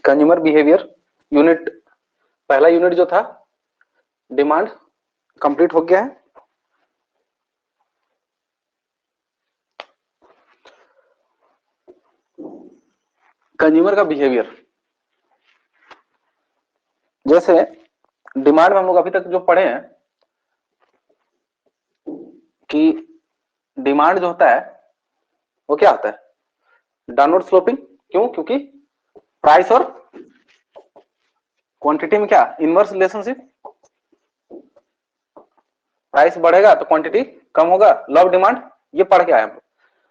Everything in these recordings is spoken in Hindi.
कंज्यूमर बिहेवियर यूनिट, पहला यूनिट जो था डिमांड कंप्लीट हो गया है। कंज्यूमर का बिहेवियर, जैसे डिमांड में हम लोग अभी तक जो पढ़े हैं कि डिमांड जो होता है वो क्या होता है, डाउनवर्ड स्लोपिंग। क्यों? क्योंकि प्राइस और क्वांटिटी में क्या इनवर्स रिलेशनशिप, प्राइस बढ़ेगा तो क्वांटिटी कम होगा, लॉ ऑफ डिमांड, ये पढ़ के आए हम लोग।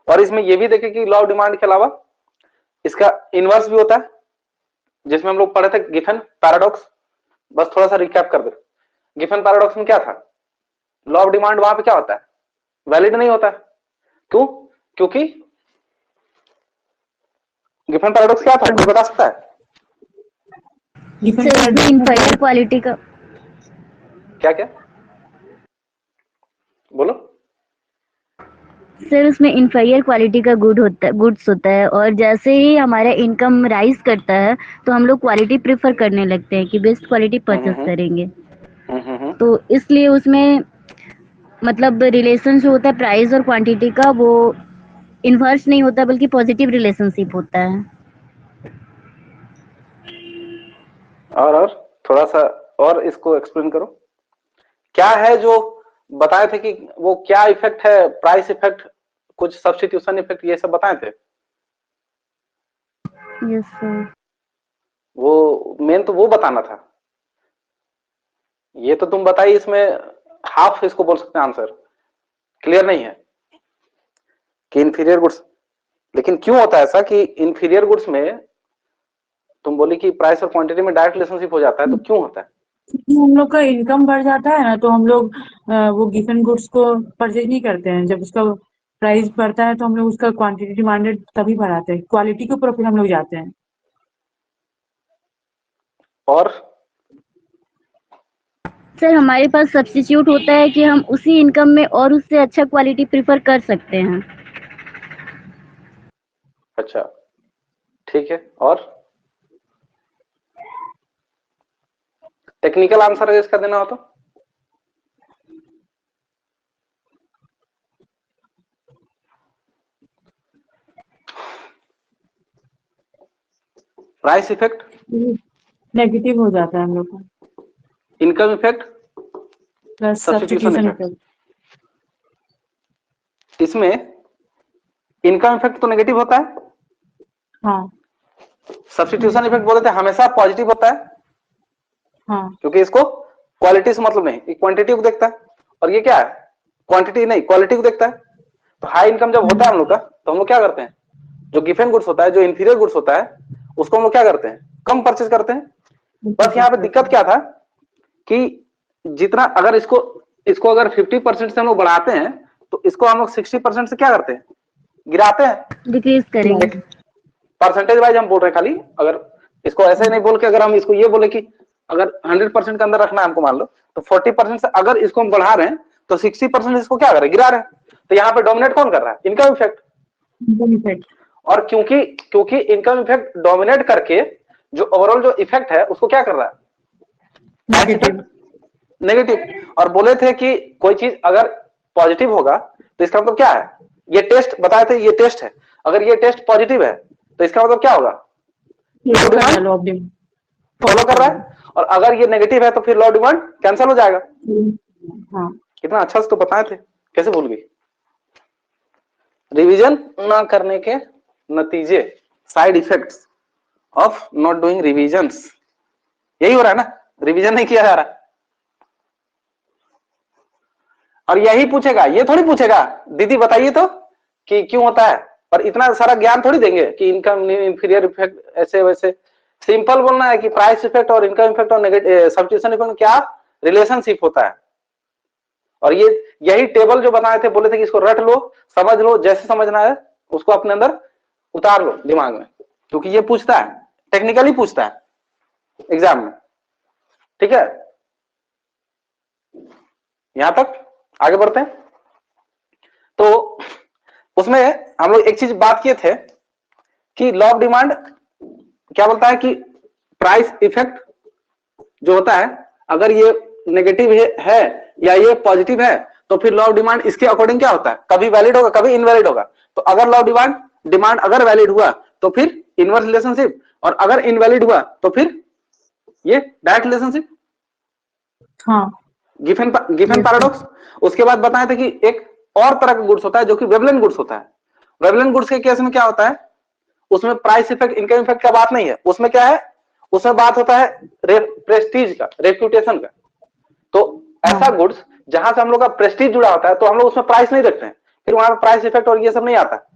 और इसमें ये भी देखे कि लॉ ऑफ डिमांड के अलावा इसका इनवर्स भी होता है, जिसमें हम लोग पढ़े थे गिफन पैराडॉक्स। बस थोड़ा सा रिकैप कर दे। गिफन पैराडॉक्स में क्या था, लॉ ऑफ डिमांड वहां पे क्या होता है, वैलिड नहीं होता है। क्यों? क्योंकि गिफन पैराडॉक्स क्या था, कोई बता सकता है? इंफीरियर क्वालिटी का, क्या क्या बोलो। सर उसमें इंफीरियर क्वालिटी का गुड्स होता है, और जैसे ही हमारा इनकम राइज करता है तो हम लोग क्वालिटी प्रेफर करने लगते हैं कि बेस्ट क्वालिटी परचेस करेंगे। तो इसलिए उसमें मतलब रिलेशन जो होता है प्राइस और क्वांटिटी का, वो इनवर्स नहीं होता बल्कि पॉजिटिव रिलेशनशिप होता है। और थोड़ा सा और इसको एक्सप्लेन करो, क्या है जो बताए थे कि वो क्या इफेक्ट है, प्राइस इफेक्ट, कुछ सब्स्टिट्यूशन इफेक्ट, ये सब बताए थे। Yes sir. वो मेन तो वो बताना था, ये तो तुम बताइए, इसमें हाफ इसको बोल सकते हैं आंसर, क्लियर नहीं है कि इंफीरियर गुड्स। लेकिन क्यों होता है ऐसा कि इंफीरियर गुड्स में तुम बोली कि प्राइस और क्वांटिटी में डायरेक्ट रिलेशनशिप हो जाता है, तो क्यों होता है? हम लोग का इनकम बढ़ जाता है ना, तो हम लोग वो गिवन गुड्स को परचेज नहीं करते हैं। जब उसका प्राइस बढ़ता है तो हम लोग उसका क्वांटिटी डिमांडेड तभी बढ़ाते हैं, क्वालिटी के ऊपर फिर हम लोग जाते हैं। और सर हमारे पास सब्स्टिट्यूट होता है कि हम उसी इनकम में और उससे अच्छा क्वालिटी प्रेफर कर सकते हैं। अच्छा ठीक है, और टेक्निकल आंसर अगर इसका देना हो तो प्राइस इफेक्ट नेगेटिव हो जाता है हम लोग का, income effect plus substitution substitution effect. इसमें इनकम इफेक्ट तो नेगेटिव होता है, हाँ सब्स्टिट्यूशन इफेक्ट बोलते हैं हमेशा पॉजिटिव होता है, हाँ क्योंकि इसको क्वालिटी से मतलब नहीं, ये क्वांटिटी को देखता है। और ये क्या है, क्वांटिटी नहीं क्वालिटी को देखता है। तो हाई इनकम जब होता है हम लोग का, तो हम लोग क्या करते हैं, जो गिवन गुड्स होता है, जो इंफीरियर गुड्स होता है, उसको हम लोग क्या करते हैं, कम परचेज करते हैं। बस यहाँ पे दिक्कत क्या था कि जितना अगर इसको इसको अगर 50% से हम लोग बढ़ाते हैं, तो इसको हम लोग 60% से क्या करते हैं, गिराते हैं, डिक्रीज करेंगे। परसेंटेज वाइज हम बोल रहे हैं खाली। अगर इसको ऐसे नहीं बोल के अगर हम इसको ये बोले कि अगर 100% के अंदर रखना है हमको, मान लो तो 40% से अगर इसको हम बढ़ा रहे हैं तो 60% इसको क्या कर रहे हैं, गिरा रहे हैं। तो यहाँ पे डोमिनेट कौन कर रहा है, इनकम इफेक्ट। और क्योंकि क्योंकि इनकम इफेक्ट डोमिनेट करके जो ओवरऑल जो इफेक्ट है उसको क्या कर रहा है, नेगेटिव। और बोले थे कि कोई चीज अगर पॉजिटिव होगा तो इसका मतलब क्या है, ये टेस्ट बताए थे, ये टेस्ट है, अगर ये टेस्ट पॉजिटिव है तो इसका मतलब क्या होगा, फॉलो कर रहा है। और अगर ये नेगेटिव है तो फिर लॉ डिमांड कैंसिल हो जाएगा। हाँ कितना अच्छा से तो बताए थे, कैसे भूल गई। रिवीजन ना करने के नतीजे, side effects of not doing revisions, यही हो रहा है ना, रिवीजन नहीं किया जा रहा। और यही पूछेगा, ये थोड़ी पूछेगा दीदी बताइए तो कि क्यों होता है, और इतना सारा ज्ञान थोड़ी देंगे कि इनकम इंफीरियर इफेक्ट ऐसे वैसे। सिंपल बोलना है कि प्राइस इफेक्ट और इनकम इफेक्ट और सब्स्टिट्यूशन इफेक्ट में क्या रिलेशनशिप होता है। और ये यही टेबल जो बनाए थे, बोले थे कि इसको रट लो, समझ लो, जैसे समझना है उसको अपने अंदर उतार लो दिमाग में, क्योंकि ये पूछता है, टेक्निकली पूछता है एग्जाम में। ठीक है, यहां तक आगे बढ़ते हैं। तो उसमें हम लोग एक चीज बात किए थे कि लॉ ऑफ डिमांड क्या बोलता है कि प्राइस इफेक्ट जो होता है, अगर ये नेगेटिव है या ये पॉजिटिव है, तो फिर लॉ ऑफ डिमांड इसके अकॉर्डिंग क्या होता है, कभी वैलिड होगा कभी इनवैलिड होगा। तो अगर लॉ ऑफ डिमांड अगर वैलिड हुआ तो फिर इनवर्स रिलेशनशिप, और अगर इनवैलिड हुआ तो फिर ये डायरेक्ट रिलेशनशिप। हाँ, गिफन पैराडॉक्स। उसके बाद बताए थे कि एक और तरह का गुड्स होता है जो कि वेवलेंट गुड्स होता है। वेवलेंट गुड्स के केस में क्या होता है, उसमें प्राइस इफेक्ट इनकम इफेक्ट का बात नहीं है, उसमें क्या है, उसमें बात होता है प्रेस्टीज का, रेप्यूटेशन का। तो ऐसा गुड्स जहां से हम लोग का प्रेस्टीज जुड़ा होता है, तो हम लोग उसमें प्राइस नहीं रखते हैं, फिर वहां पर प्राइस इफेक्ट और ये सब नहीं आता।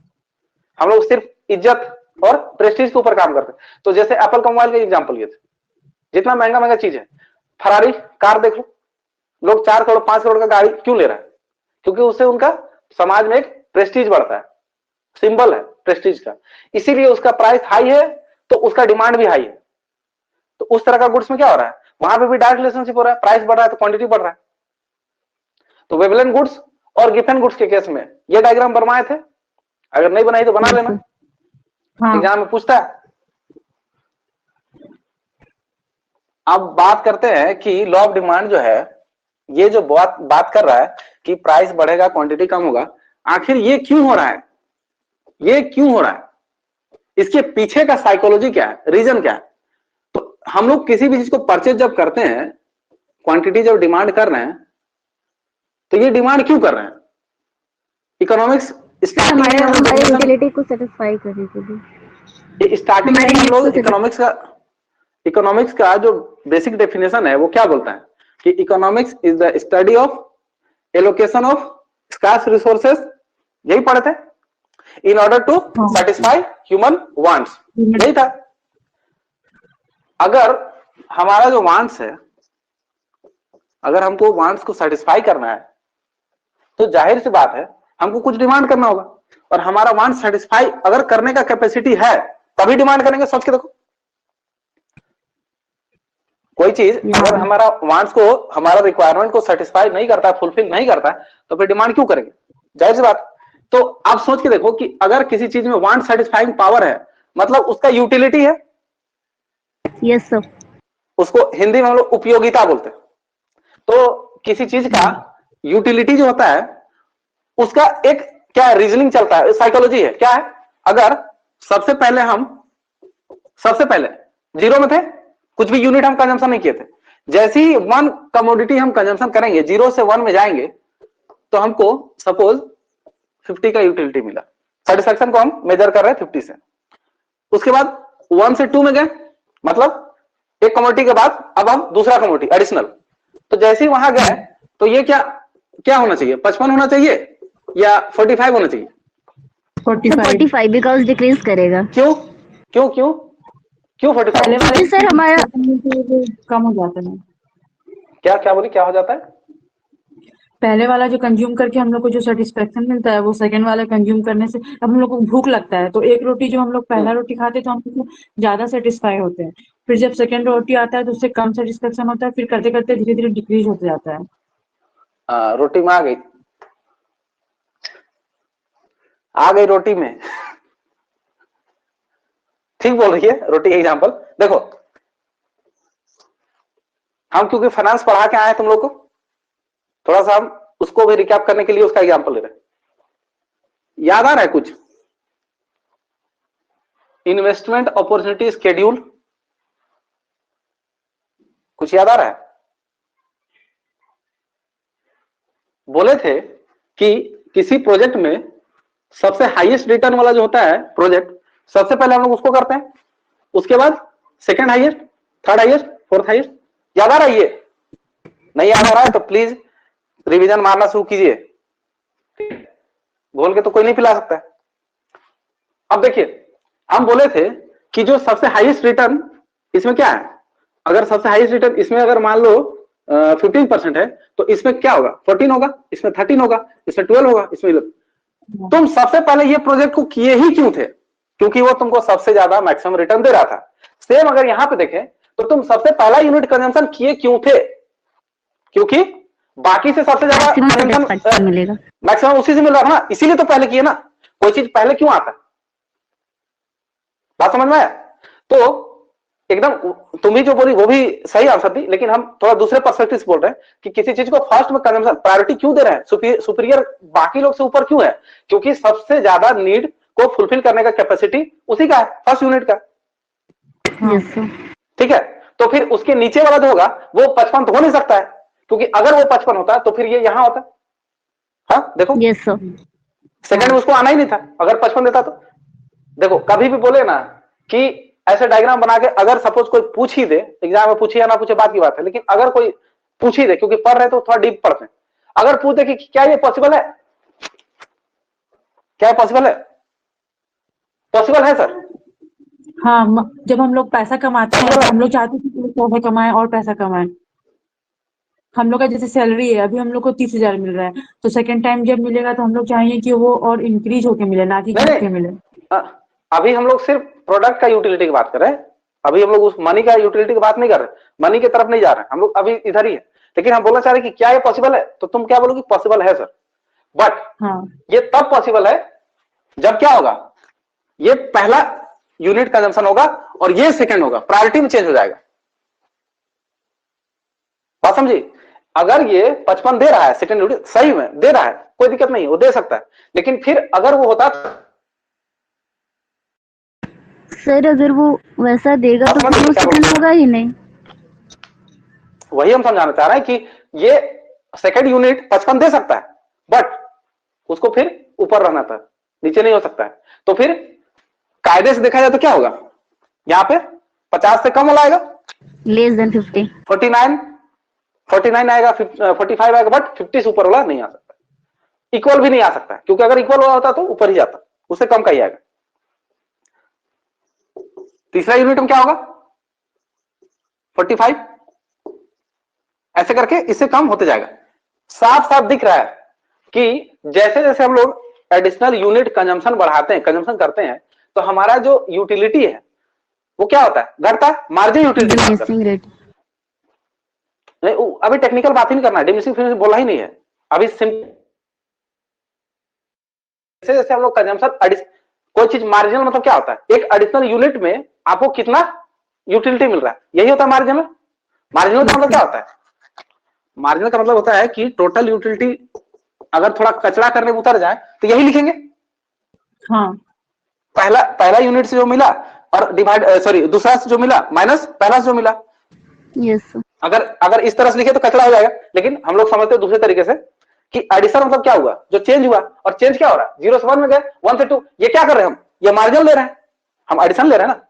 हम लोग सिर्फ इज्जत और प्रेस्टीज के ऊपर काम करते हैं। तो जैसे एप्पल का मोबाइल का एग्जाम्पल ये थे, जितना महंगा महंगा चीज है, फरारी कार देख लो, लोग 4 करोड़ 5 करोड़ का गाड़ी क्यों ले रहा है, क्योंकि उससे उनका समाज में एक प्रेस्टीज बढ़ता है, सिंबल है प्रेस्टीज का, इसीलिए उसका प्राइस हाई है तो उसका डिमांड भी हाई है। तो उस तरह का गुड्स में क्या हो रहा है, वहां पे भी डायरेक्ट रिलेशनशिप हो रहा है, प्राइस बढ़ रहा है तो क्वांटिटी बढ़ रहा है। तो वेवलेंट गुड्स और गिफन गुड्स के केस में ये डायग्राम बनवाए थे, अगर नहीं बनाई तो बना लेना, एग्जाम में पूछता है। अब बात करते हैं कि लॉ ऑफ डिमांड जो है, ये जो बात कर रहा है कि प्राइस बढ़ेगा क्वांटिटी कम होगा, आखिर ये क्यों हो रहा है, ये क्यों हो रहा है, इसके पीछे का साइकोलॉजी क्या है, रीजन क्या है। तो हम लोग किसी भी चीज को परचेज जब करते हैं, क्वांटिटी जब डिमांड कर रहे हैं, तो ये डिमांड क्यों कर रहे हैं, इकोनॉमिक्स हमारे यूटिलिटी को सेटिस्फाई करने के लिए। स्टार्टिंग में हम लोग इकोनॉमिक्स का जो बेसिक डेफिनेशन है वो क्या बोलता है कि economics is the study of allocation of scarce resources, यही पढ़े थे, in order to satisfy human wants, यही था। अगर हमारा जो वांट्स है, अगर हमको वांट्स को सेटिस्फाई करना है, तो जाहिर सी बात है हमको कुछ डिमांड करना होगा, और हमारा वांट सेटिस्फाई अगर करने का कैपेसिटी है तभी डिमांड करेंगे। सोच के देखो, कोई चीज अगर हमारा वांट्स को, हमारा रिक्वायरमेंट को सेटिस्फाई नहीं करता है, फुलफिल नहीं करता है, तो फिर डिमांड क्यों करेंगे, जाहिर सी बात। तो आप सोच के देखो कि अगर किसी चीज में वांट सेटिस्फाइंग पावर है, मतलब उसका यूटिलिटी है। Yes sir. उसको हिंदी में हम लोग उपयोगिता बोलते हैं। तो किसी चीज का यूटिलिटी जो होता है, उसका एक क्या रीजनिंग चलता है, साइकोलॉजी है, क्या है। अगर सबसे पहले 0 में थे, कुछ भी यूनिट हम कंजम्पशन नहीं किए थे, जैसे ही 1 कमोडिटी हम कंजम्पशन करेंगे, 0 से 1 में जाएंगे, तो हमको सपोज 50 का यूटिलिटी मिला, सेटिस्फैक्शन को हम मेजर कर रहे हैं 50 से। उसके बाद 1 से 2 में गए, मतलब एक कमोडिटी के बाद अब हम दूसरा कमोडिटी एडिशनल, तो जैसे ही वहां गए तो ये क्या होना चाहिए, 55 होना चाहिए या 45 होना चाहिए, 45 बिकॉज डिक्रीज करेगा। क्यों 45? सर हमारा कम हो जाता है। क्या बोली, क्या हो जाता है? पहले वाला जो कंज्यूम करके हम लोग को जो सेटिस्फेक्शन मिलता है, वो सेकंड वाला कंज्यूम करने से अब हम लोग को भूख लगता है, तो एक रोटी जो हम लोग पहला रोटी खाते हैं तो हम लोग ज्यादा सेटिस्फाई होते हैं, फिर जब सेकंड रोटी आता है तो उससे कम सेटिस्फेक्शन होता है, फिर करते करते धीरे धीरे डिक्रीज होते जाता है। रोटी में आ गई रोटी में ठीक बोल रही है। रोटी एग्जांपल देखो, हम क्योंकि फाइनेंस पढ़ा के आए तुम लोग को, थोड़ा सा हम उसको भी रिकैप करने के लिए उसका एग्जांपल ले रहे हैं। याद आ रहा है कुछ, इन्वेस्टमेंट अपॉर्चुनिटी शेड्यूल, कुछ याद आ रहा है? बोले थे कि किसी प्रोजेक्ट में सबसे हाईएस्ट रिटर्न वाला जो होता है प्रोजेक्ट, सबसे पहले हम लोग उसको करते हैं, उसके बाद second highest, third highest, fourth highest. याद आ रहा है? ये नहीं याद आ रहा है तो प्लीज रिवीजन मारना शुरू कीजिए, बोल के तो कोई नहीं पिला सकता है। अब देखिए, हम बोले थे कि जो सबसे हाईएस्ट रिटर्न इसमें क्या है, अगर सबसे हाईएस्ट रिटर्न इसमें अगर मान लो 15% है, तो इसमें क्या होगा, 14 होगा, इसमें 13 होगा, इसमें 12 होगा, इसमें 11। तुम सबसे पहले ये प्रोजेक्ट को किए ही क्यों थे? क्योंकि वो तुमको सबसे ज्यादा मैक्सिमम रिटर्न दे रहा था। सेम अगर यहां पे देखें तो तुम सबसे पहला यूनिट कंजम्पशन किए क्यों थे? क्योंकि बाकी से सबसे ज्यादा मिलेगा, मैक्सिमम उसी से मिल रहा था ना, इसीलिए तो पहले किए ना। कोई चीज पहले क्यों आता है, बात समझ में आया? तो एकदम तुम भी जो बोली वो भी सही आंसर थी, लेकिन हम थोड़ा दूसरे पर्सपेक्टिव से बोल रहे हैं कि किसी चीज को फर्स्ट में कंजम्पशन प्रायोरिटी क्यों दे रहे हैं, सुपीरियर बाकी लोग से ऊपर क्यों है, क्योंकि सबसे ज्यादा नीड को फुलफिल करने का कैपेसिटी उसी का है, फर्स्ट यूनिट का। Yes sir. ठीक है, तो फिर उसके नीचे वाला जो होगा वो 55 तो हो नहीं सकता है, क्योंकि अगर वो 55 होता तो फिर ये यहां होता। हाँ देखो, यस सर। सेकंड में उसको आना ही नहीं था अगर 55 देता तो। देखो कभी भी बोले ना कि ऐसे डायग्राम बना के, अगर सपोज कोई पूछ ही दे, एग्जाम में पूछे या ना पूछे बात की बात है, लेकिन अगर कोई पूछ ही दे, क्योंकि पढ़ रहे तो थोड़ा डीप पढ़ते हैं, अगर पूछ दे कि क्या ये पॉसिबल है, क्या पॉसिबल है, पॉसिबल है सर। हाँ, जब हम लोग पैसा कमाते हैं तो हम लोग चाहते हैं कि पैसा कमाएं और पैसा कमाएं। हम लोग का जैसे सैलरी है, अभी हम लोग को 30,000 मिल रहा है, तो सेकंड टाइम जब मिलेगा तो हम लोग चाहेंगे कि वो और इंक्रीज होके मिले, ना कि घट के मिले। अभी हम लोग सिर्फ प्रोडक्ट का यूटिलिटी की बात कर रहे हैं, अभी हम लोग उस मनी का यूटिलिटी की बात नहीं कर रहे, मनी की तरफ नहीं जा रहे हैं हम लोग, अभी इधर ही है। लेकिन हम बोलना चाह रहे हैं कि क्या ये पॉसिबल है, तो तुम क्या बोलोगे, पॉसिबल है सर, बट हाँ, ये तब पॉसिबल है जब क्या होगा, ये पहला यूनिट कंजम्पशन होगा और ये सेकंड होगा, प्रायोरिटी में चेंज हो जाएगा। बात समझी, अगर ये 55 दे रहा है सेकंड यूनिट, सही में दे रहा है, कोई दिक्कत नहीं, वो दे सकता है, लेकिन फिर अगर वो होता सर अगर वो वैसा देगा तो फिर वो सेकंड होगा ही नहीं। वही हम समझाना चाह रहे हैं कि ये सेकंड यूनिट 55 दे सकता है, बट उसको फिर ऊपर रहना था, नीचे नहीं हो सकता है। तो फिर कायदे से देखा जाए तो क्या होगा, यहां पे 50 से कम वाला आएगा, लेस देन 50, 49 आएगा, 45 आएगा, बट 50 से ऊपर वाला नहीं आ सकता, इक्वल भी नहीं आ सकता, क्योंकि अगर इक्वल वाला होता तो ऊपर ही जाता, उससे कम का ही आएगा। तीसरा यूनिट में क्या होगा, 45, ऐसे करके इससे कम होते जाएगा। साफ साफ दिख रहा है कि जैसे जैसे हम लोग एडिशनल यूनिट कंजम्पशन बढ़ाते हैं, कंजम्पशन करते हैं, तो हमारा जो यूटिलिटी है वो क्या होता है, घटता है, मार्जिन यूटिलिटी रेट। नहीं, अभी टेक्निकल बात ही नहीं करना है, डिमिनिशिंग फ्रीक्वेंसी बोला ही नहीं है अभी, सिंपल जैसे जैसे हम लोग कंजम्पशन, कोई चीज मार्जिनल मतलब क्या होता है, एक एडिशनल यूनिट में आपको कितना यूटिलिटी मिल रहा है, यही होता है मार्जिनल। मार्जिनल का मतलब क्या होता है, मार्जिनल का मतलब होता है कि टोटल यूटिलिटी अगर थोड़ा कचरा करने में उतर जाए तो यही लिखेंगे। हाँ, पहला यूनिट से जो मिला और डिवाइड, सॉरी दूसरा से जो मिला माइनस पहला से जो मिला। यस। अगर इस तरह से लिखे तो कचरा हो जाएगा, लेकिन हम लोग समझते हैं दूसरे तरीके से कि एडिशन मतलब क्या हुआ, जो चेंज हुआ, और चेंज क्या हो रहा है, 0 से 1 में गए, 1 से 2, ये क्या कर रहे हैं हम, ये मार्जिन ले रहे हैं, हम एडिशन ले रहे हैं ना।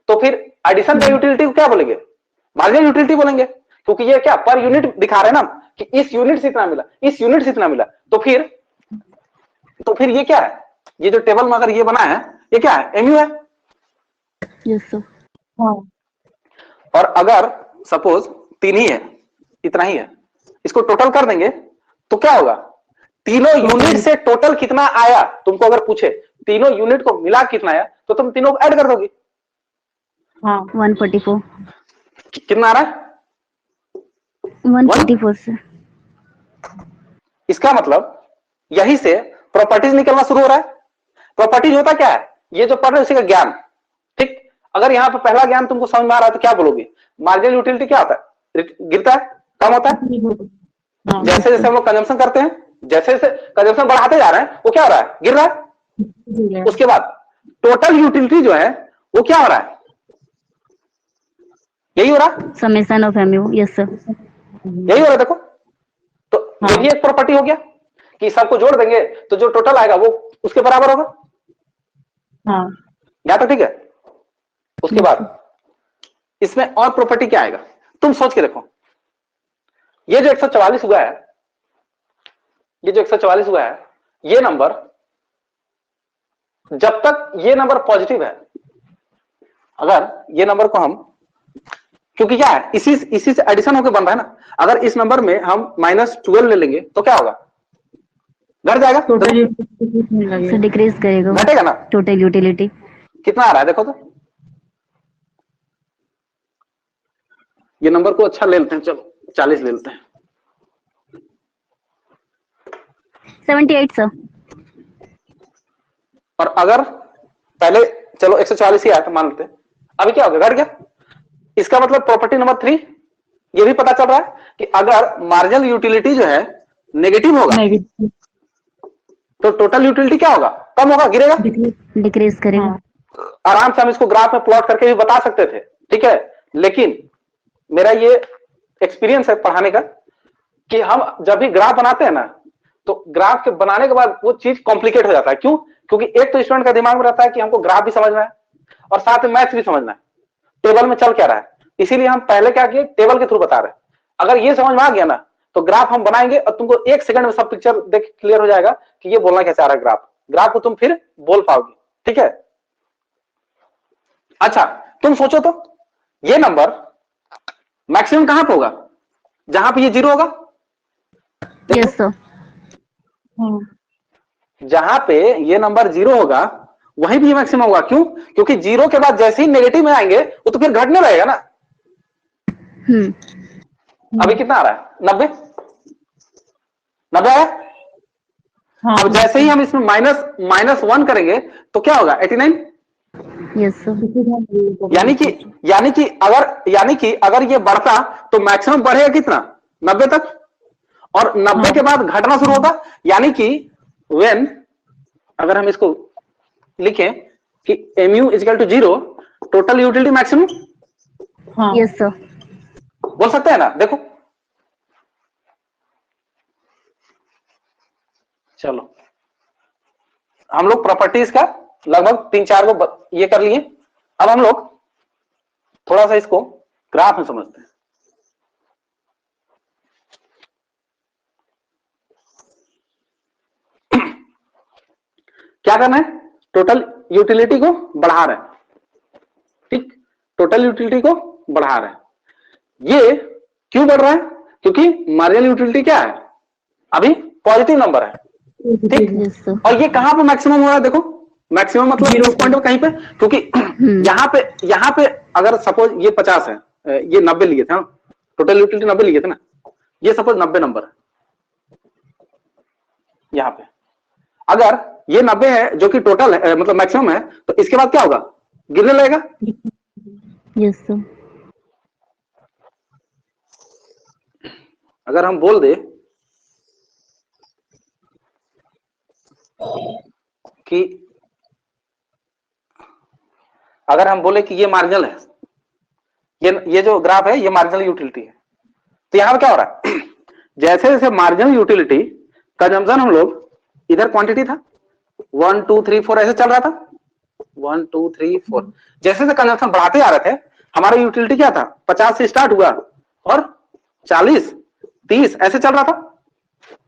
तो फिर एडिशन का यूटिलिटी को क्या बोलेंगे, मार्जिनल यूटिलिटी बोलेंगे, क्योंकि ये क्या पर यूनिट दिखा रहे हैं ना कि इस यूनिट से इतना मिला, इस यूनिट से इतना मिला, तो फिर ये क्या है, ये जो टेबल में अगर ये बना है ये क्या है, एमयू है। Yes sir. हाँ, और अगर सपोज 3 ही है, इतना ही है, इसको टोटल कर देंगे तो क्या होगा, तीनों यूनिट से टोटल कितना आया, तुमको अगर पूछे तीनों यूनिट को मिला कितना आया, तो तुम तीनों को ऐड कर दोगे। हाँ, 144। कितना आ रहा है, 144 से। इसका मतलब यही से प्रॉपर्टीज निकलना शुरू हो रहा है। प्रॉपर्टीज होता क्या है, ये जो पढ़ रहे उसी का ज्ञान। ठीक, अगर यहाँ पे पहला ज्ञान तुमको समझ में आ रहा है तो क्या बोलोगे, मार्जिनल यूटिलिटी क्या होता है, गिरता है, कम होता है। जैसे जैसे हम लोग कंजम्पशन करते हैं, जैसे जैसे कंजम्पशन बढ़ाते जा रहे हैं, वो क्या हो रहा है, गिर रहा है। उसके बाद टोटल यूटिलिटी जो है वो क्या हो रहा है, यही हो रहा, summation of MU. Yes sir. यही हो रहा है। देखो तो ये भी एक प्रॉपर्टी हो गया कि सबको जोड़ देंगे तो जो टोटल आएगा वो उसके बराबर होगा। हाँ, यहां तक ठीक है। उसके बाद इसमें और प्रॉपर्टी क्या आएगा, तुम सोच के देखो, ये जो 144 हुआ है, ये जो 144 हुआ है, ये नंबर जब तक ये नंबर पॉजिटिव है, अगर ये नंबर को हम, क्योंकि क्या है इसी से एडिशन होकर बन रहा है ना, अगर इस नंबर में हम -12 ले लेंगे तो क्या होगा, घट जाएगा, डिक्रीज करेगा, घटेगा ना। टोटल यूटिलिटी कितना आ रहा है देखो तो, ये नंबर को अच्छा ले लेते हैं, चलो 40 ले लेते हैं, 78 सर। और अगर पहले चलो 144 ही आया तो मान लेते हैं, अभी क्या हो गया, घट गया। इसका मतलब प्रॉपर्टी नंबर 3 ये भी पता चल रहा है कि अगर मार्जिनल यूटिलिटी जो है नेगेटिव होगा तो टोटल यूटिलिटी क्या होगा, कम होगा, गिरेगा, डिक्रीज करेगा। आराम से हम इसको ग्राफ में प्लॉट करके भी बता सकते थे, ठीक है। लेकिन मेरा ये एक्सपीरियंस है पढ़ाने का कि हम जब भी ग्राफ बनाते हैं ना तो ग्राफ के बनाने के बाद वो चीज कॉम्प्लिकेट हो जाता है। क्यों? क्योंकि एक तो स्टूडेंट का दिमाग में रहता है कि हमको ग्राफ भी समझना है और साथ में मैथ्स भी समझना है, टेबल में चल क्या रहा है। इसीलिए हम पहले क्या किए, टेबल के थ्रू बता रहे हैं। अगर ये समझ में आ गया ना तो ग्राफ हम बनाएंगे और तुमको 1 सेकंड में सब पिक्चर देख क्लियर हो जाएगा कि ये बोलना क्या चाह रहा है। ग्राफ को तुम फिर बोल पाओगे, ठीक है। अच्छा तुम सोचो तो ये नंबर मैक्सिमम कहां पे होगा, जहां पे ये 0 होगा। Yes sir. जहां पे ये नंबर 0 होगा वहीं भी ये मैक्सिमम होगा। क्यों? क्योंकि 0 के बाद जैसे ही नेगेटिव में आएंगे वो तो फिर घटने लगेगा ना। अभी कितना आ रहा है, 90 आया। अब जैसे ही हम इसमें -1 करेंगे तो क्या होगा, 89। Yes sir. यानी कि अगर ये बढ़ता तो मैक्सिमम बढ़ेगा कितना, 90 तक, और 90 के बाद घटना शुरू होता। यानी कि व्हेन, अगर हम इसको लिखें कि mu is equal to 0, total utility maximum. Yes sir. बोल सकते हैं ना, देखो चलो हम लोग प्रॉपर्टीज का लगभग 3-4 को ये कर लिए। अब हम लोग थोड़ा सा इसको ग्राफ में समझते हैं। क्या करना है, टोटल यूटिलिटी को बढ़ा रहे हैं, ठीक, टोटल यूटिलिटी को बढ़ा रहे हैं। ये क्यों बढ़ रहा है, क्योंकि मार्जिनल यूटिलिटी क्या है, अभी पॉजिटिव नंबर है, ठीक। और ये कहां पे मैक्सिमम हो रहा है, देखो मैक्सिमम मतलब इस पॉइंट पे कहीं पे, क्योंकि यहाँ पे अगर सपोज ये 50 है, ये 90 लिए थे, टोटल यूटिलिटी 90 लिए थे ना, ये सपोज 90 नंबर है यहाँ पे। अगर ये 90 है जो कि टोटल है, मतलब मैक्सिमम है, तो इसके बाद क्या होगा, गिरने लगेगा। Yes sir. अगर हम बोल दे कि अगर हम बोले कि ये मार्जिनल है, ये जो ग्राफ है ये मार्जिनल यूटिलिटी है, तो यहां पर क्या हो रहा है, जैसे जैसे मार्जिनल यूटिलिटी कंजम्पशन, हम लोग इधर क्वांटिटी था 1 2 3 4 ऐसे चल रहा था, 1 2 3 4, जैसे जैसे कंजम्पशन बढ़ाते आ रहे थे, हमारा यूटिलिटी क्या था, 50 से स्टार्ट हुआ और 40 30 ऐसे चल रहा था।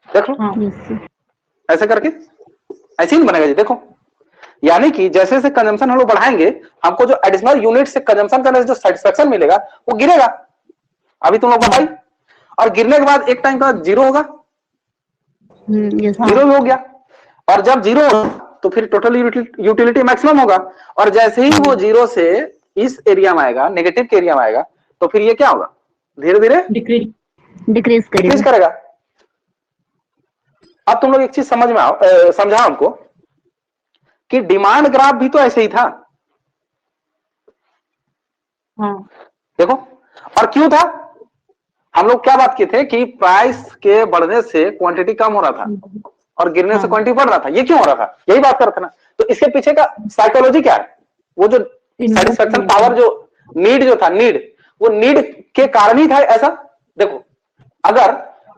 देख लो ऐसे करके ऐसे ही बनेगा जी, देखो। यानी कि जैसे जैसे कंजम्पशन हम लोग बढ़ाएंगे, हमको जो एडिशनल यूनिट से कंजम्पशन करने से जो सेटिस्फेक्शन मिलेगा वो गिरेगा। अभी तुम लोग बताइए, और गिरने के बाद एक टाइम के बाद 0 होगा, 0 हो गया, और जब 0 होगा तो फिर टोटल यूटिलिटी मैक्सिमम होगा। और जैसे ही वो 0 से इस एरिया में आएगा, नेगेटिव के एरिया में आएगा, तो फिर ये क्या होगा, धीरे धीरे डिक्रीज करेगा। अब तुम लोग एक चीज समझ में समझा हमको कि डिमांड ग्राफ भी तो ऐसे ही था। देखो, और क्यों था, हम लोग क्या बात किए थे कि प्राइस के बढ़ने से क्वांटिटी कम हो रहा था और गिरने से क्वांटिटी बढ़ रहा था। ये क्यों हो रहा था, यही बात कर रहा था ना। तो इसके पीछे का साइकोलॉजी क्या है, वो जो सेटिस्फेक्शन पावर, जो नीड जो था, वो नीड के कारण ही था ऐसा। देखो, अगर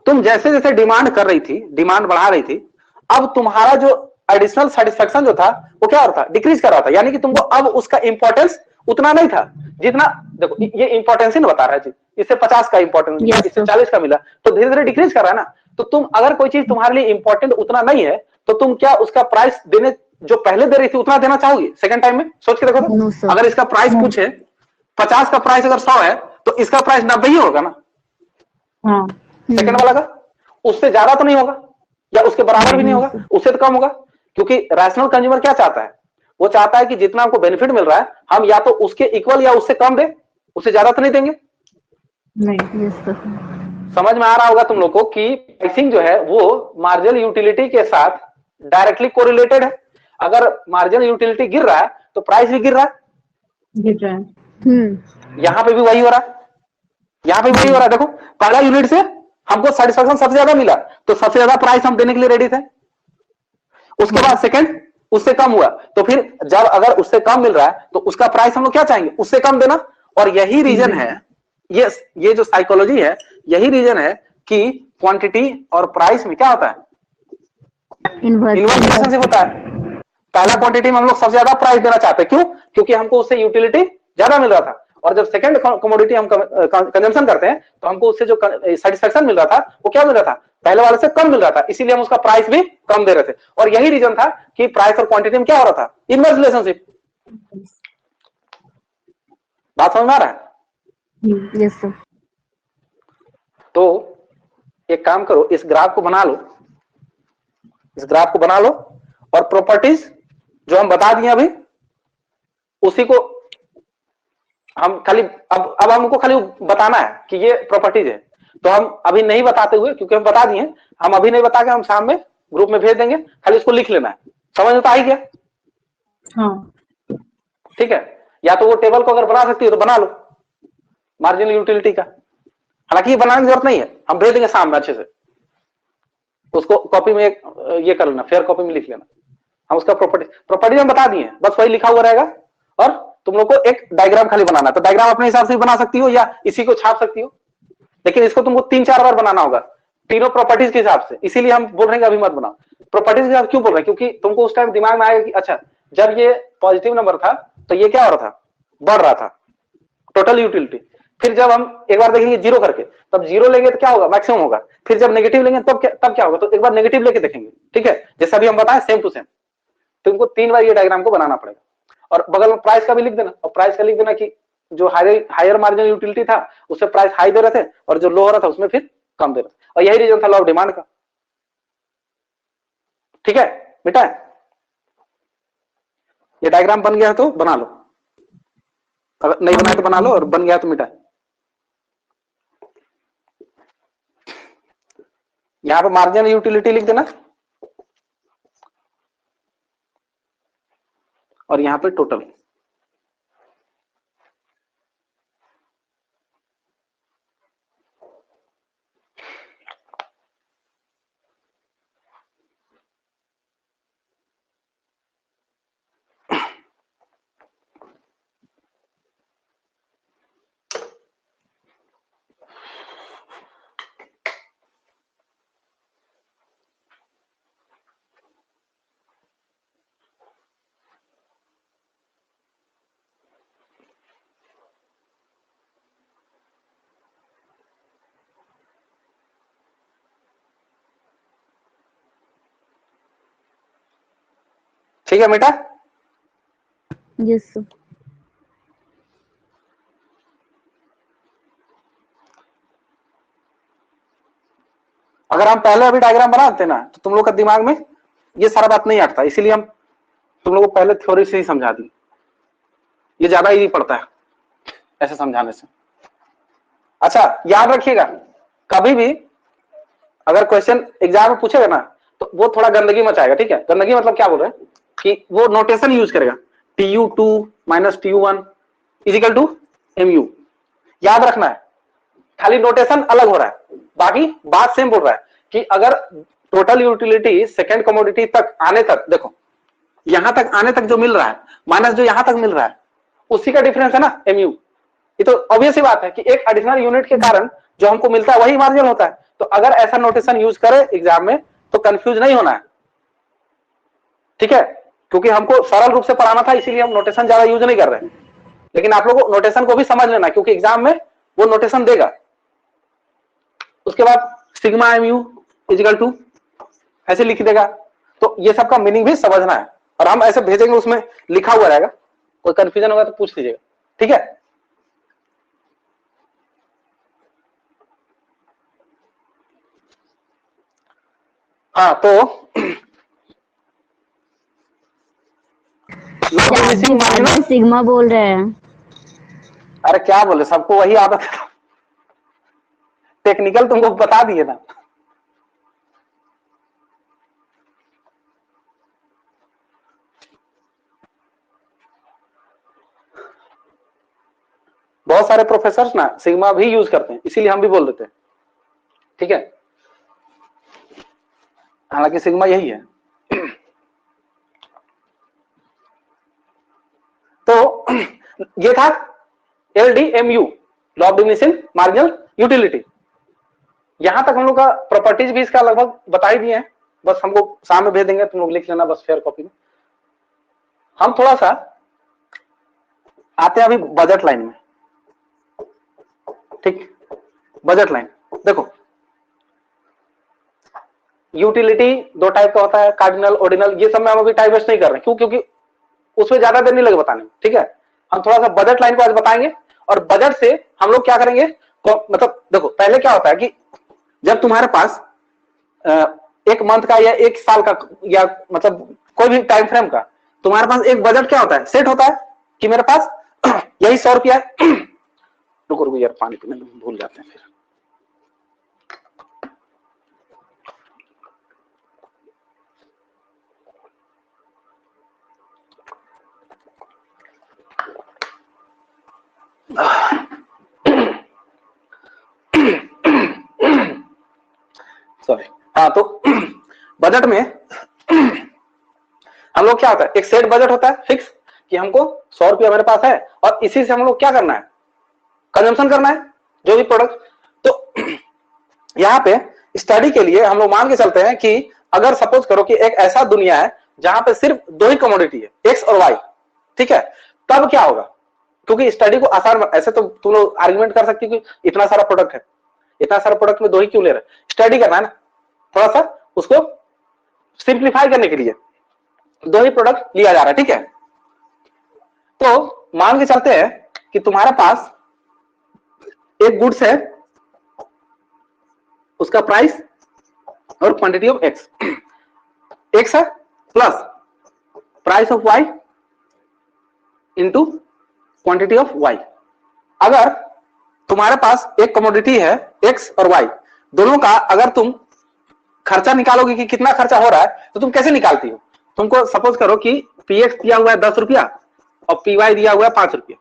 तुम जैसे जैसे डिमांड कर रही थी, डिमांड बढ़ा रही थी, अब तुम्हारा जो एडिशनल सेटिस्फेक्शन जो था वो क्या हो रहा था, डिक्रीज कर रहा था। यानी कि तुमको अब उसका इंपॉर्टेंस उतना नहीं था जितना, देखो ये इंपॉर्टेंस ही ना बता रहा है जी, इससे 50 का इंपॉर्टेंस मिला, इससे 40 का मिला, तो धीरे धीरे डिक्रीज कर रहा है ना। तो तुम अगर कोई चीज तुम्हारे लिए इंपॉर्टेंट उतना नहीं है, तो तुम क्या उसका प्राइस देने, जो पहले दे रही थी उतना देना चाहोगी सेकंड टाइम में? सोच के देखो तो, अगर इसका प्राइस कुछ है, 50 का प्राइस अगर 100 है, तो इसका प्राइस 90 ही होगा ना, सेकंड वाला का, उससे ज्यादा तो नहीं होगा, या उसके बराबर भी नहीं होगा, उससे तो कम होगा। क्योंकि रैशनल कंज्यूमर क्या चाहता है, वो चाहता है कि जितना हमको बेनिफिट मिल रहा है, हम या तो उसके इक्वल या उससे कम दे, उससे ज्यादा तो नहीं देंगे। नहीं। समझ में आ रहा होगा तुम लोग को कि प्राइसिंग जो है वो मार्जिनल यूटिलिटी के साथ डायरेक्टली कोरिलेटेड है। अगर मार्जिनल यूटिलिटी गिर रहा है तो प्राइस भी गिर रहा है। यहां पे भी वही हो रहा है, यहां पे भी वही हो रहा है। देखो पहला यूनिट से हमको सेटिस्फेक्शन सबसे ज्यादा मिला, तो सबसे ज्यादा प्राइस हम देने के लिए रेडी थे। उसके बाद सेकंड उससे कम हुआ, तो फिर जब अगर उससे कम मिल रहा है तो उसका प्राइस हम लोग क्या चाहेंगे, उससे कम देना। और यही रीजन है, ये जो साइकोलॉजी है, यही रीजन है कि क्वांटिटी और प्राइस में क्या होता है, इनवर्स इनवर्स रिलेशनशिप होता है। पहला क्वांटिटी में हम लोग सबसे ज्यादा प्राइस देना चाहते हैं, क्यों, क्योंकि हमको उससे यूटिलिटी ज्यादा मिल रहा था। और जब सेकंड कमोडिटी हम कंजम्पशन करते हैं तो हमको उससे जो सेटिस्फेक्शन मिल रहा था वो क्या मिल रहा था, पहले वाले से कम मिल रहा था, इसीलिए हम उसका प्राइस भी कम दे रहे थे। और यही रीजन था कि प्राइस और क्वांटिटी में क्या हो रहा था, इनवर्स रिलेशनशिप। बात समझ में आ रहा है? Yes sir. तो एक काम करो, इस ग्राफ को बना लो, इस ग्राफ को बना लो, और प्रॉपर्टीज जो हम बता दिए अभी उसी को हम खाली अब हमको खाली बताना है कि ये प्रॉपर्टीज है। तो हम अभी नहीं बताते हुए, क्योंकि हम बता दिए, हम अभी नहीं बता के हम शाम में ग्रुप में भेज देंगे, खाली इसको लिख लेना है। समझ में तो आई क्या? हाँ ठीक है, या तो वो टेबल को अगर बना सकती हो तो बना लो मार्जिनल यूटिलिटी का। हालांकि ये बनाने की जरूरत नहीं है, हम भेज देंगे शाम में अच्छे से, उसको कॉपी में ये कर लेना, फेयर कॉपी में लिख लेना। हम उसका प्रॉपर्टी हम बता दिए, बस वही लिखा हुआ रहेगा। और तुम लोग को एक डायग्राम खाली बनाना है, तो डायग्राम अपने हिसाब से बना सकती हो या इसी को छाप सकती हो, लेकिन इसको तुमको 3-4 बार बनाना होगा तीनों प्रॉपर्टीज के हिसाब से। इसीलिए हम बोल रहे हैं कि अभी मत बनाओ। प्रॉपर्टीज के हिसाब क्यों बोल रहे हैं, क्योंकि तुमको उस टाइम दिमाग में आएगा कि अच्छा जब ये पॉजिटिव नंबर था तो ये क्या हो रहा था, बढ़ रहा था टोटल यूटिलिटी। फिर जब हम एक बार देखेंगे जीरो करके, तब जीरो लेंगे तो क्या होगा, मैक्सिमम होगा। फिर जब नेगेटिव लेंगे तब क्या होगा, तो एक बार नेगेटिव लेके देखेंगे। ठीक है, जैसे अभी हम बताएं सेम टू सेम। तुमको 3 बार ये डायग्राम को बनाना पड़ेगा, और बगल में प्राइस का भी लिख देना, और प्राइस का लिख देना कि जो हायर मार्जिनल यूटिलिटी था उससे प्राइस हाई दे रहे थे, और जो लो हो रहा था उसमें फिर कम दे रहे थे। और यही रीजन था लॉ ऑफ डिमांड का। ठीक है बेटा, ये डायग्राम बन गया है तो बना लो, अगर नहीं बनाए तो बना लो, और बन गया तो मिटा। यहां पे मार्जिनल यूटिलिटी लिख देना, और यहां पे टोटल। ठीक है बेटा, यस सर। अगर हम पहले अभी डायग्राम बना देते ना तो तुम लोग का दिमाग में ये सारा बात नहीं आता, इसीलिए हम तुम लोग को पहले थ्योरी से ही समझा दी। ये ज्यादा इजी पड़ता है ऐसे समझाने से। अच्छा याद रखिएगा, कभी भी अगर क्वेश्चन एग्जाम में पूछेगा ना तो वो थोड़ा गंदगी मचाएगा। ठीक है, गंदगी मतलब क्या बोल रहे हैं कि वो नोटेशन यूज करेगा, TU2 minus TU1 is equal to MU। याद रखना है, खाली नोटेशन अलग हो रहा है, बाकी बात सेम बोल रहा है कि अगर टोटल यूटिलिटी सेकंड कमोडिटी तक आने तक, देखो यहां तक आने तक जो मिल रहा है माइनस जो यहां तक मिल रहा है उसी का डिफरेंस है ना MU। ये तो ऑब्वियस ही बात है कि एक एडिशनल यूनिट के कारण जो हमको मिलता है वही मार्जिन होता है। तो अगर ऐसा नोटेशन यूज करे एग्जाम में तो कंफ्यूज नहीं होना है। ठीक है, क्योंकि हमको सरल रूप से पढ़ाना था इसीलिए हम नोटेशन ज्यादा यूज नहीं कर रहे हैं, लेकिन आप लोगों को नोटेशन को भी समझ लेना क्योंकि एग्जाम में वो नोटेशन देगा। उसके बाद सिग्मा MU इजिकल टू ऐसे लिख देगा, तो ये सब का मीनिंग भी समझना है, और हम ऐसे भेजेंगे उसमें लिखा हुआ रहेगा, कोई कंफ्यूजन होगा तो पूछ लीजिएगा। ठीक है, हाँ तो ज्यादा सिग्मा बोल रहे हैं। अरे क्या बोले, सबको वही आदत है, टेक्निकल तुमको बता दिए ना। बहुत सारे प्रोफेसर ना सिग्मा भी यूज करते हैं, इसीलिए हम भी बोल देते हैं, ठीक है। हालांकि सिग्मा यही है। तो ये था LDMU, law of diminishing marginal utility. यहां तक हम लोग का प्रॉपर्टीज भी इसका लगभग बता ही दिए हैं, बस हमको सामने भेज देंगे, तुम लोग लिख लेना बस फेयर कॉपी में। हम थोड़ा सा आते हैं अभी बजट लाइन में, ठीक। बजट लाइन देखो, यूटिलिटी दो टाइप का होता है, कार्डिनल, ऑर्डिनल। ये सब में हम अभी टाइम वेस्ट नहीं कर रहे हैं, क्यों? क्योंकि उसमें ज्यादा देर नहीं लगे बताने में, ठीक है। हम थोड़ा सा बजट लाइन को आज बताएंगे, और बजट से हम लोग क्या करेंगे, मतलब देखो पहले क्या होता है कि जब तुम्हारे पास एक मंथ का या एक साल का या मतलब कोई भी टाइम फ्रेम का तुम्हारे पास एक बजट क्या होता है, सेट होता है कि मेरे पास यही 100 रुपया है। रुको रुको यार, पानी पीने भूल जाते हैं फिर। सॉरी, हाँ। तो बजट में हम लोग क्या होता है, एक सेट बजट होता है फिक्स, कि हमको 100 रुपया मेरे पास है और इसी से हम लोग क्या करना है, कंजम्पशन करना है जो भी प्रोडक्ट। तो यहाँ पे स्टडी के लिए हम लोग मान के चलते हैं कि अगर सपोज करो कि एक ऐसा दुनिया है जहां पे सिर्फ दो ही कमोडिटी है, एक्स और वाई, ठीक है, तब क्या होगा? क्योंकि स्टडी को आसान, ऐसे तो तुम लोग आर्गुमेंट कर सकते हो कि इतना सारा प्रोडक्ट है, इतना सारा प्रोडक्ट में दो ही क्यों ले रहे, स्टडी करना है ना, थोड़ा सा उसको सिंप्लीफाई करने के लिए दो ही प्रोडक्ट लिया जा रहा है, ठीक है। तो मान के चलते हैं कि तुम्हारे पास एक गुड्स है, उसका प्राइस और क्वांटिटी ऑफ एक्स, एक्स है plus price of Y into quantity of Y. अगर तुम्हारे पास एक कमोडिटी है एक्स और वाई, दोनों का अगर तुम खर्चा निकालोगे कि कितना खर्चा हो रहा है, तो तुम कैसे निकालती हो? तुमको सपोज करो कि पीएक्स दिया हुआ है 10 रुपया और पीवाई दिया हुआ है 5 रुपया,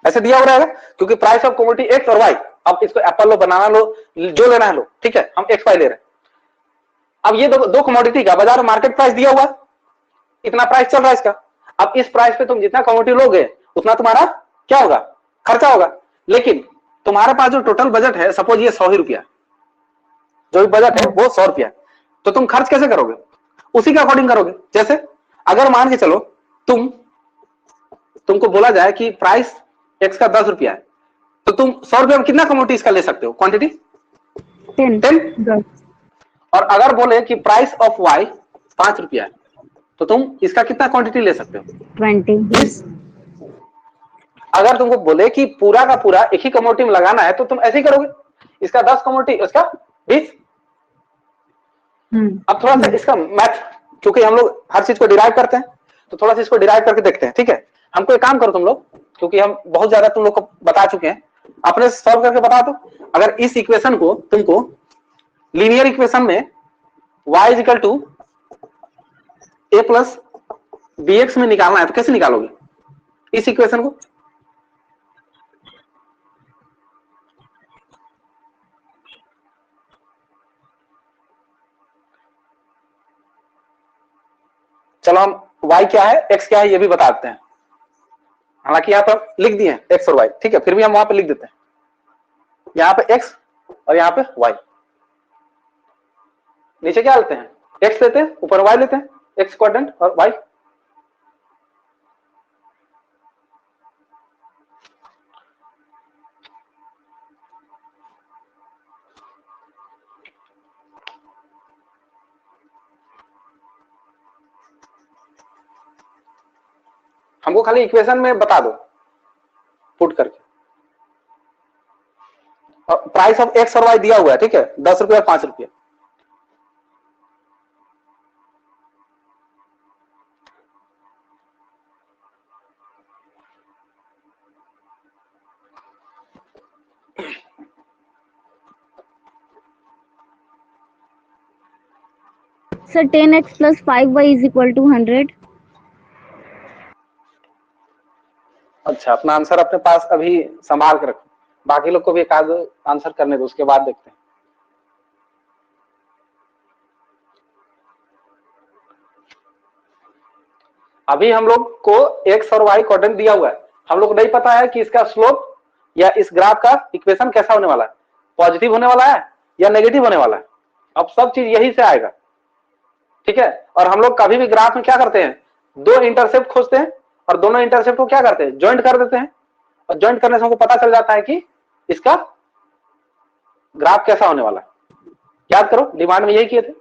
ऐसे दिया हुआ रहेगा, क्योंकि प्राइस ऑफ कमोडिटी एक्स और वाई। अब इसको एप्पल लो, बनाना लो, जो लेना है लो, ठीक है, हम एक्स वाई ले रहे हैं। अब ये दो कमोडिटी का बाजार मार्केट प्राइस दिया हुआ, इतना प्राइस चल रहा है इसका। अब इस प्राइस पे तुम जितना कमोडिटी लोगे उतना तुम्हारा क्या होगा, खर्चा होगा। लेकिन तुम्हारे पास जो टोटल बजट है, सपोज ये 100 ही रुपया, जो भी बजट है वो 100 रुपया, तो तुम खर्च कैसे करोगे? उसी के अकॉर्डिंग करोगे। जैसे अगर मान के चलो तुमको बोला जाए कि प्राइस एक्स का 10 रुपया है, तो तुम 100 रुपया में कितना कमोडिटी इसका ले सकते हो, क्वांटिटी 10। और अगर बोले कि प्राइस ऑफ वाई 5 रुपया है, तो तुम इसका कितना क्वांटिटी ले सकते हो, 20। अगर तुमको बोले कि पूरा का पूरा एक ही कमोडिटी में लगाना है, तो तुम ऐसे ही करोगे, इसका 10 कमोडिटी, उसका 20। अब थोड़ा सा इसका मैथ, क्योंकि हम लोग हर चीज को डिराइव करते हैं, तो थोड़ा सा इसको डिराइव करके देखते हैं, ठीक है। हमको एक काम करो तुम लोग, क्योंकि हम बहुत ज्यादा तुम लोग को बता चुके हैं, अपने सॉल्व करके बता दो। अगर इस इक्वेशन को तुमको लीनियर इक्वेशन में y equal to A plus B X में निकालना है, तो कैसे निकालोगे इस इक्वेशन को? चलो हम y क्या है, x क्या है, ये भी बता देते हैं। हालांकि यहाँ पर लिख दिए हैं x और y, ठीक है, फिर भी हम वहां पे लिख देते हैं, यहाँ पे x और यहाँ पे y। नीचे क्या लेते हैं, x लेते हैं, ऊपर y लेते हैं, x क्वाड्रेंट और y। हमको खाली इक्वेशन में बता दो पुट करके। और प्राइस ऑफ एक्स और वाई दिया हुआ है, ठीक है, 10 रुपया और 5 रुपया। Sir 10x plus 5y is equal to 100। अच्छा, अपना आंसर अपने पास अभी संभाल के रखो, बाकी लोग को भी एक आध आंसर करने दो, उसके बाद देखते हैं। अभी हम लोग को एक्स और वाई कोऑर्डिनेट दिया हुआ है, हम लोग को नहीं पता है कि इसका स्लोप या इस ग्राफ का इक्वेशन कैसा होने वाला है, पॉजिटिव होने वाला है या नेगेटिव होने वाला है। अब सब चीज यही से आएगा, ठीक है। और हम लोग कभी भी ग्राफ में क्या करते हैं, दो इंटरसेप्ट खोजते हैं और दोनों इंटरसेप्ट को क्या करते हैं, ज्वाइंट कर देते हैं, और ज्वाइंट करने से हमको पता चल जाता है कि इसका ग्राफ कैसा होने वाला है। याद करो, डिमांड में यही किए थे।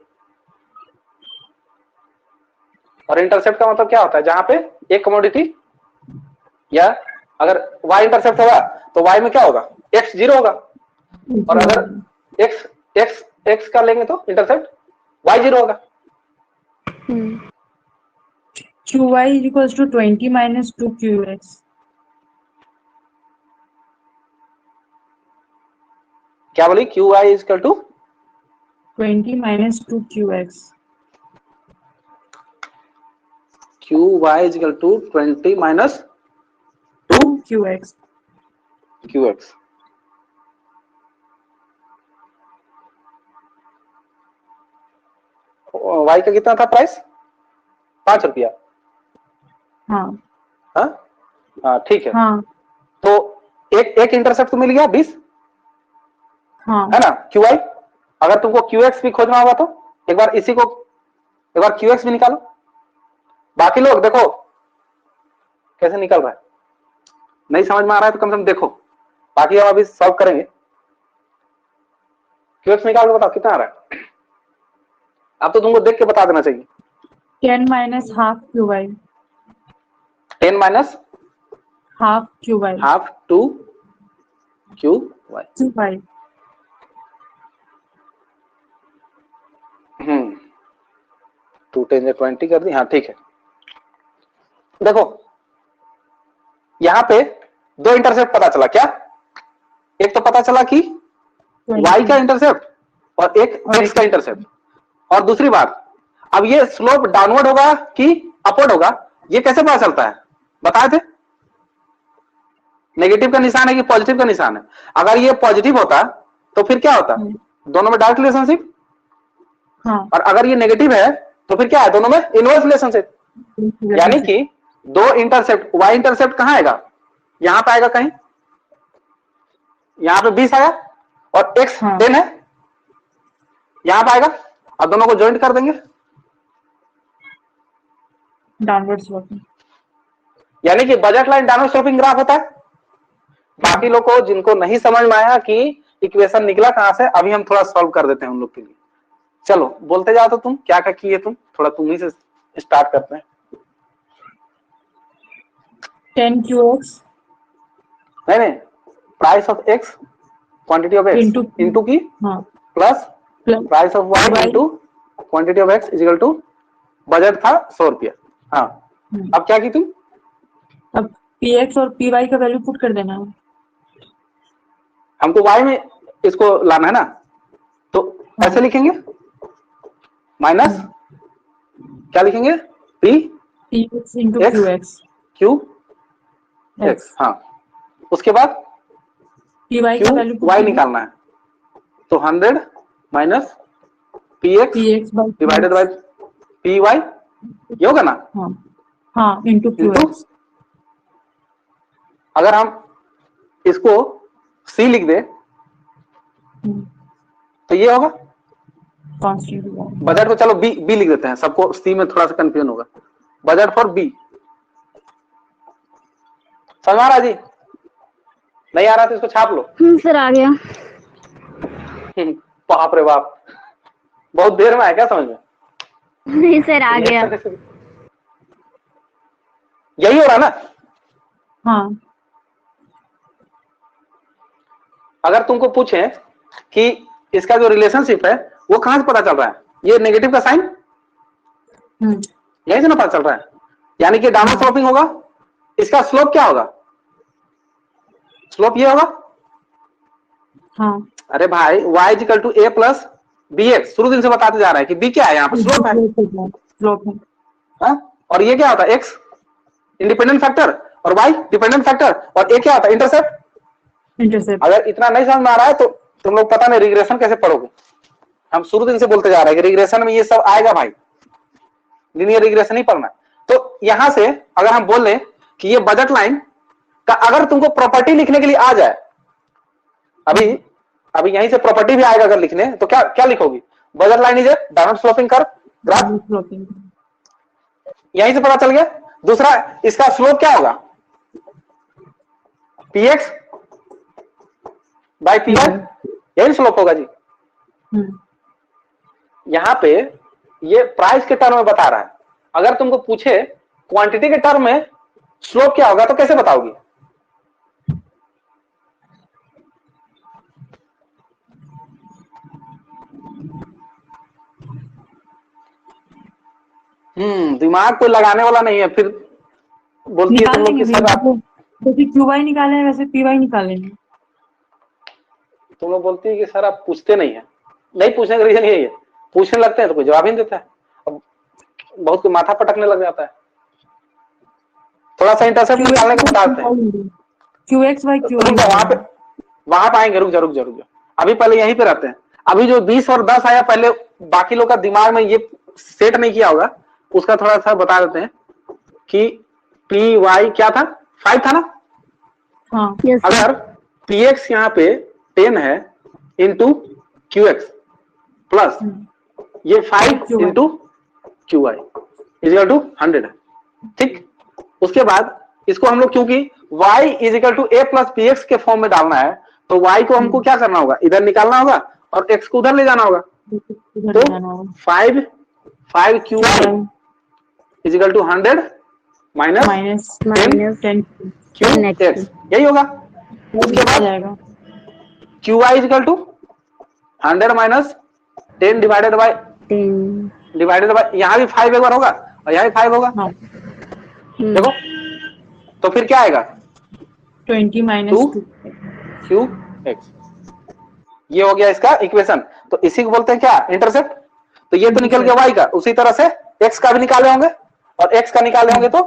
और इंटरसेप्ट का मतलब क्या होता है, जहां पे एक कमोडिटी, या अगर y इंटरसेप्ट होगा तो y में क्या होगा, x 0 होगा, और अगर x का लेंगे तो इंटरसेप्ट y 0 होगा। QY is equals to 20 minus 2QX. क्या बोली, QY is equal to 20 minus 2QX. QY is equal to 20 minus 2QX. QX। y का कितना था प्राइस, 5 रुपया। हाँ हाँ ठीक है। हाँ तो एक इंटरसेप्ट तो मिल गया 20, हाँ है ना। QI, अगर तुमको QX भी खोजना होगा तो एक बार इसी को, एक बार QX भी निकालो। बाकी लोग देखो कैसे निकल रहा है, नहीं समझ में आ रहा है तो कम से कम देखो, बाकी हम अभी सॉल्व करेंगे। QX निकाल के बताओ कितना आ रहा है। अब तो तुमको देख के बता देना चाहिए। 10 minus half QY. 10 minus Half QY. Half 2 QY। 2Y. 2 10 20 कर दी, हाँ ठीक है। देखो यहां पे दो इंटरसेप्ट पता चला, क्या, एक तो पता चला कि y का इंटरसेप्ट और एक x का इंटरसेप्ट। और दूसरी बात, अब ये स्लोप डाउनवर्ड होगा कि अपवर्ड होगा, ये कैसे पता चलता है, बताए थे, नेगेटिव का निशान है कि पॉजिटिव का निशान है। अगर ये पॉजिटिव होता तो फिर क्या होता, दोनों में डायरेक्ट रिलेशनशिप, हाँ और अगर ये नेगेटिव है तो फिर क्या है, दोनों में इनवर्स रिलेशनशिप। यानी कि दो इंटरसेप्ट, y इंटरसेप्ट कहां आएगा, यहां पे आएगा कहीं, यहां पे 20 आया, और x 10 है, यहां पे आएगा, अब दोनों को ज्वाइंट कर देंगे, डाउनवर्ड स्लोपिंग। यानी कि budget line downward sloping graph होता है। बाकी लोग को जिनको नहीं समझ में आया कि इक्वेशन निकला कहां से, अभी हम थोड़ा सॉल्व कर देते हैं उन लोग के लिए। चलो बोलते जाओ, तो तुम क्या क्या किए, तुम थोड़ा तुम ही से स्टार्ट करते हैं। 10QX. नहीं, price of x, quantity of x into की हाँ plus price of y into quantity of x is equal to, budget था 100 रुपया। हाँ अब क्या की तुम, अब PX और PY का वैल्यू पुट कर देना है। हमको y में इसको लाना है ना, तो ऐसे लिखेंगे, माइनस क्या लिखेंगे, PX into X. QX. QX। हाँ उसके बाद PY का वैल्यू y निकालना है, तो 100 minus PX divided by PY, ये होगा ना। हाँ हाँ इंटू QX. अगर हम इसको C लिख दे तो ये होगा कांस्टेंट। बजट को, चलो B लिख देते हैं, सबको C में थोड़ा सा कंफ्यूजन होगा। बजट फॉर B, समझ आ रहा जी, नहीं आ रहा तो इसको छाप लो। सर आ गया। बाप रे बाप, बहुत देर में आया क्या समझ में। नहीं सर आ गया। यही हो रहा ना। हाँ अगर तुमको पूछे कि इसका जो रिलेशनशिप है वो कहां से पता चल रहा है, ये नेगेटिव का साइन यही से ना पता चल रहा है, यानी कि डाउनवर्ड स्लोपिंग होगा। इसका स्लोप क्या होगा, स्लोप ये होगा। हाँ अरे भाई y equal to a plus bx, शुरू दिन से बताते जा रहा है कि b क्या है, यहाँ पर स्लोप है। स्लोप है। हाँ? और ये क्या होता है, x इंडिपेंडेंट फैक्टर, और y डिपेंडेंट फैक्टर, और a क्या होता है? इंटरसेप्ट। इंटरसेप्ट। अगर इतना नहीं समझ में आ रहा है तो तुम लोग पता नहीं रिग्रेशन कैसे पढ़ोगे। हम शुरू दिन से बोलते जा रहे हैं कि रिग्रेशन में ये सब आएगा भाई, लीनियर रिग्रेशन ही पढ़ना। तो यहां से अगर हम बोल लें कि ये बजट लाइन का अगर तुमको प्रॉपर्टी लिखने के लिए आ जाए, अभी यहीं से प्रॉपर्टी भी आएगा अगर लिखने, तो क्या क्या लिखोगी? Budget line is a downward sloping curve graph, यहीं से पता चल गया। दूसरा, इसका स्लोप क्या होगा? px बाय py, यही स्लोप होगा जी। यहां पे ये प्राइस के टर्म में बता रहा है। अगर तुमको पूछे क्वांटिटी के टर्म में स्लोप क्या होगा तो कैसे बताओगी? दिमाग कोई लगाने वाला नहीं है, फिर बोलती है तुम लोग कि सर आप, जैसे QY निकाले हैं वैसे PY निकालेंगे। तुम लोग बोलती है कि सर आप पूछते नहीं है। नहीं पूछने का रीजन यही है, पूछने लगते हैं तो कोई जवाब ही नहीं देता है, अब बहुत कोई माथा पटकने लग जाता है। थोड़ा सा इंटरसेप्ट निकालने को बता देते हैं। QXY QY वहां पे आएंगे, रुक जा। अभी पहले यहीं पे रहते हैं। अभी जो 20 और 10 आया, पहले बाकी लोग का दिमाग में ये सेट नहीं किया होगा, उसका थोड़ा सा बता देते हैं कि PY क्या था? 5 था ना? हाँ। अगर PX यहाँ पे 10 है इंटू QX प्लस ये 5 इंटू QY इजिकल टू 100 है, ठीक। उसके बाद इसको हम लोग, क्योंकि y is equal to a plus px के फॉर्म में डालना है, तो y को हमको क्या करना होगा? इधर निकालना होगा और x को उधर ले जाना होगा। तो 5 QY is equal to 100 minus 10 QX, यही होगा। उसके बाद QY is equal to 100 minus 10 divided by यहाँ भी 5 एक बार होगा और यहाँ भी 5 होगा। देखो तो फिर क्या आएगा? 20 माइनस 2 QX, ये हो गया इसका इक्वेशन। तो इसी को बोलते हैं क्या? इंटरसेप्ट। तो ये तो निकल गया y का, उसी तरह से x का भी निकाले होंगे, और x का निकाले होंगे तो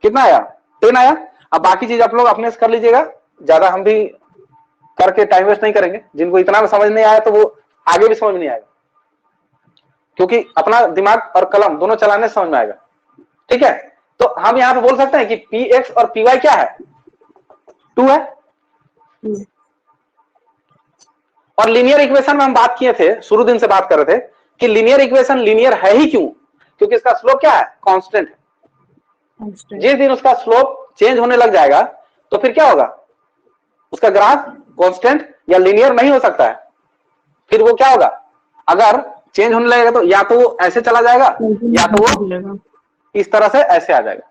कितना आया? 10 आया। अब बाकी चीज आप लोग अपने से कर लीजिएगा, ज्यादा हम भी करके टाइम वेस्ट नहीं करेंगे। जिनको इतना में समझ नहीं आया तो वो आगे भी समझ नहीं आएगा, क्योंकि अपना दिमाग और कलम दोनों चलाने से समझ में आएगा, ठीक है। तो हम यहाँ पे बोल सकते हैं कि px और py क्या है? 2 है। और लीनियर इक्वेशन में हम बात किए थे, शुरू दिन से बात कर रहे थे कि लीनियर इक्वेशन लीनियर है ही क्यों? क्योंकि इसका स्लोप क्या है? कांस्टेंट है। जिस दिन उसका स्लोप चेंज होने लग जाएगा तो फिर क्या होगा? उसका ग्राफ कांस्टेंट या लीनियर नहीं हो सकता है। फिर वो क्या होगा? अगर चेंज होने लगेगा तो या तो वो ऐसे चला जाएगा या तो वो इस तरह से ऐसे आ जाएगा,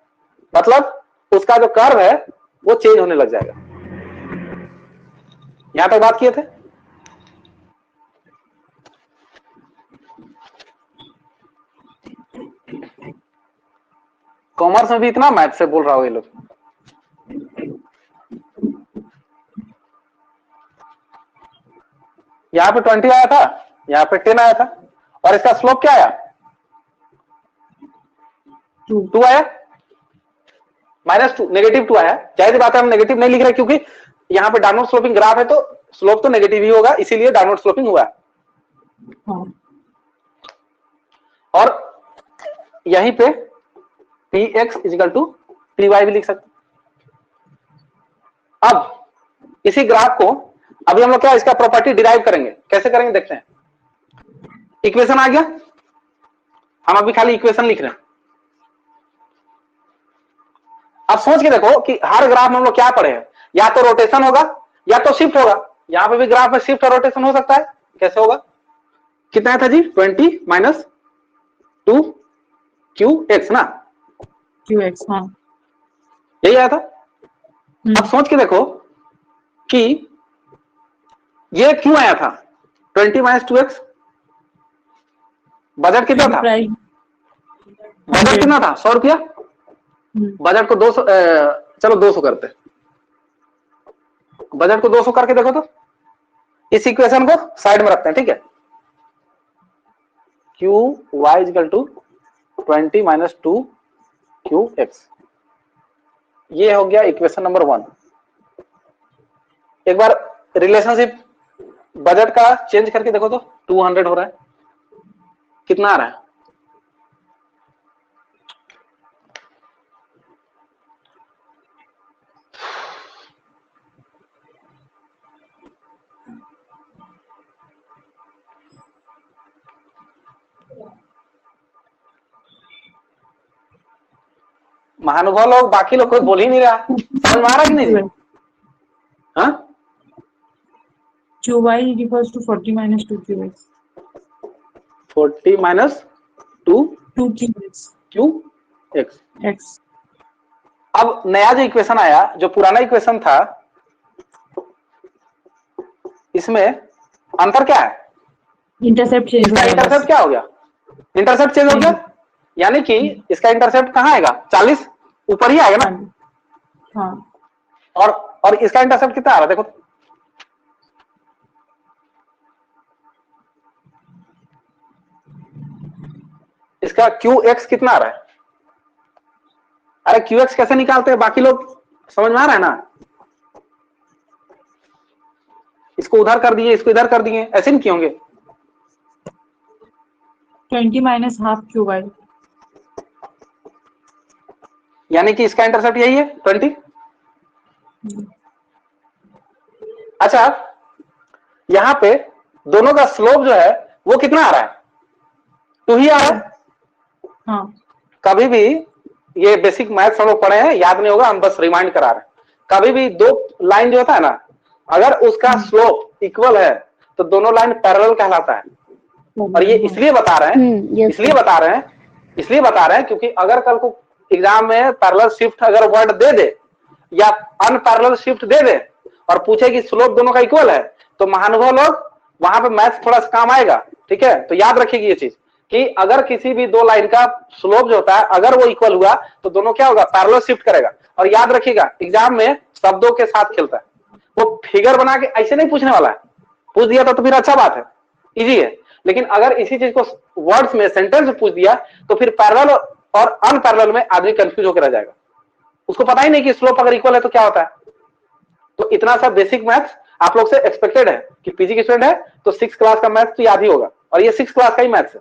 मतलब उसका जो कर्व है वो चेंज होने लग जाएगा। यहां तक बात किए थे। कॉमर्स में भी इतना मैथ से बोल रहा हो ये लोग। यहां पे 20 आया था, यहां पे 10 आया था, और इसका स्लोप क्या आया? 2 आया, -2, -2 आया। जाहिर बात है हम नेगेटिव नहीं लिख रहे, क्योंकि यहाँ पे डाउनवर्ड स्लोपिंग ग्राफ है तो स्लोप तो नेगेटिव ही होगा, इसीलिए डाउनवर्ड स्लोपिंग हुआ। और यहीं पे px इजिकल टू py भी लिख सकते। अब इसी ग्राफ को अभी हम लोग क्या इसका प्रॉपर्टी डिराइव करेंगे, कैसे करेंगे देखते हैं। इक्वेशन आ गया, हम अभी खाली इक्वेशन लिख रहे हैं। अब सोच के देखो कि हर ग्राफ में हम लोग क्या पढ़े हैं, या तो रोटेशन होगा या तो शिफ्ट होगा। यहां पे भी ग्राफ में शिफ्ट और रोटेशन हो सकता है। कैसे होगा? कितना था जी? 20 माइनस 2 QX ना, QX, हाँ यही आया था। अब सोच के देखो कि ये क्यों आया था 20 माइनस 2x। बजट कितना था? बजट कितना था? 100 रुपया। बजट को 200, चलो 200 करते। बजट को 200 करके देखो तो इस इक्वेशन को साइड में रखते हैं, ठीक है। QY equal to 20 minus 2 QX। ये हो गया इक्वेशन नंबर 1। एक बार रिलेशनशिप बजट का चेंज करके देखो तो 200 हो रहा है, कितना आ रहा है? महानुभाव लोग, बाकी लोग कोई बोल ही नहीं रहा, समझ में आ रहा कि नहीं? हाँ, QY equals to 40 minus 2QX. 40 minus 2QX. QX। अब नया जो इक्वेशन आया, जो पुराना इक्वेशन था, इसमें अंतर क्या है? इंटरसेप्ट चेंज इसका इंटरसेप्ट क्या हो गया? इंटरसेप्ट चेंज हो गया, यानी कि इसका इंटरसेप्ट कहाँ आएगा? 40 ऊपर ही आएगा ना? हाँ। और इसका इंटरसेप्ट कितना आ रहा है देखो, इसका QX कितना आ रहा है? अरे QX कैसे निकालते हैं, बाकी लोग समझ में आ रहा है ना? इसको उधर कर दिए, इसको इधर कर दिए, ऐसे नहीं किए होंगे? 20 minus half QY, यानी कि इसका इंटरसेप्ट यही है 20। अच्छा, यहां पे दोनों का स्लोप जो है वो कितना आ रहा है? 2 ही आ रहा है। हाँ। कभी भी ये बेसिक मैथ्स हम लोग पढ़े हैं, याद नहीं होगा, हम बस रिमाइंड करा रहे हैं। कभी भी दो लाइन जो होता है ना, अगर उसका स्लोप इक्वल है तो दोनों लाइन पैरेलल कहलाता है। और ये इसलिए बता रहे हैं, इसलिए बता रहे हैं क्योंकि अगर कल को एग्जाम में पैरेलल शिफ्ट अगर वर्ड दे दे या अनपैरेलल शिफ्ट दे दे और पूछे कि स्लोप दोनों का इक्वल है, तो महानुभव लोग वहां पे मैथ्स थोड़ा सा काम आएगा। ठीक है, तो याद रखिएगा ये चीज कि अगर किसी भी दो लाइन का स्लोप जो होता है अगर वो इक्वल हुआ तो दोनों क्या होगा? पैरेलल शिफ्ट करेगा। और याद रखिएगा एग्जाम में शब्दों के साथ खेलता है, वो फिगर बना के ऐसे नहीं पूछने वाला है। पूछ दिया तो फिर अच्छा बात है, इजी है। लेकिन अगर इसी चीज को वर्ड्स में, सेंटेंस में पूछ दिया तो फिर पैरेलल और अनपैरेलल में आदमी कंफ्यूज होकर रह जाएगा, उसको पता ही नहीं कि स्लोप अगर इक्वल है तो क्या होता है। तो इतना सा बेसिक मैथ्स आप लोग से एक्सपेक्टेड है कि पीजी के स्टूडेंट है तो 6 क्लास का मैथ्स तो याद ही होगा, और ये 6 क्लास का ही मैथ्स है।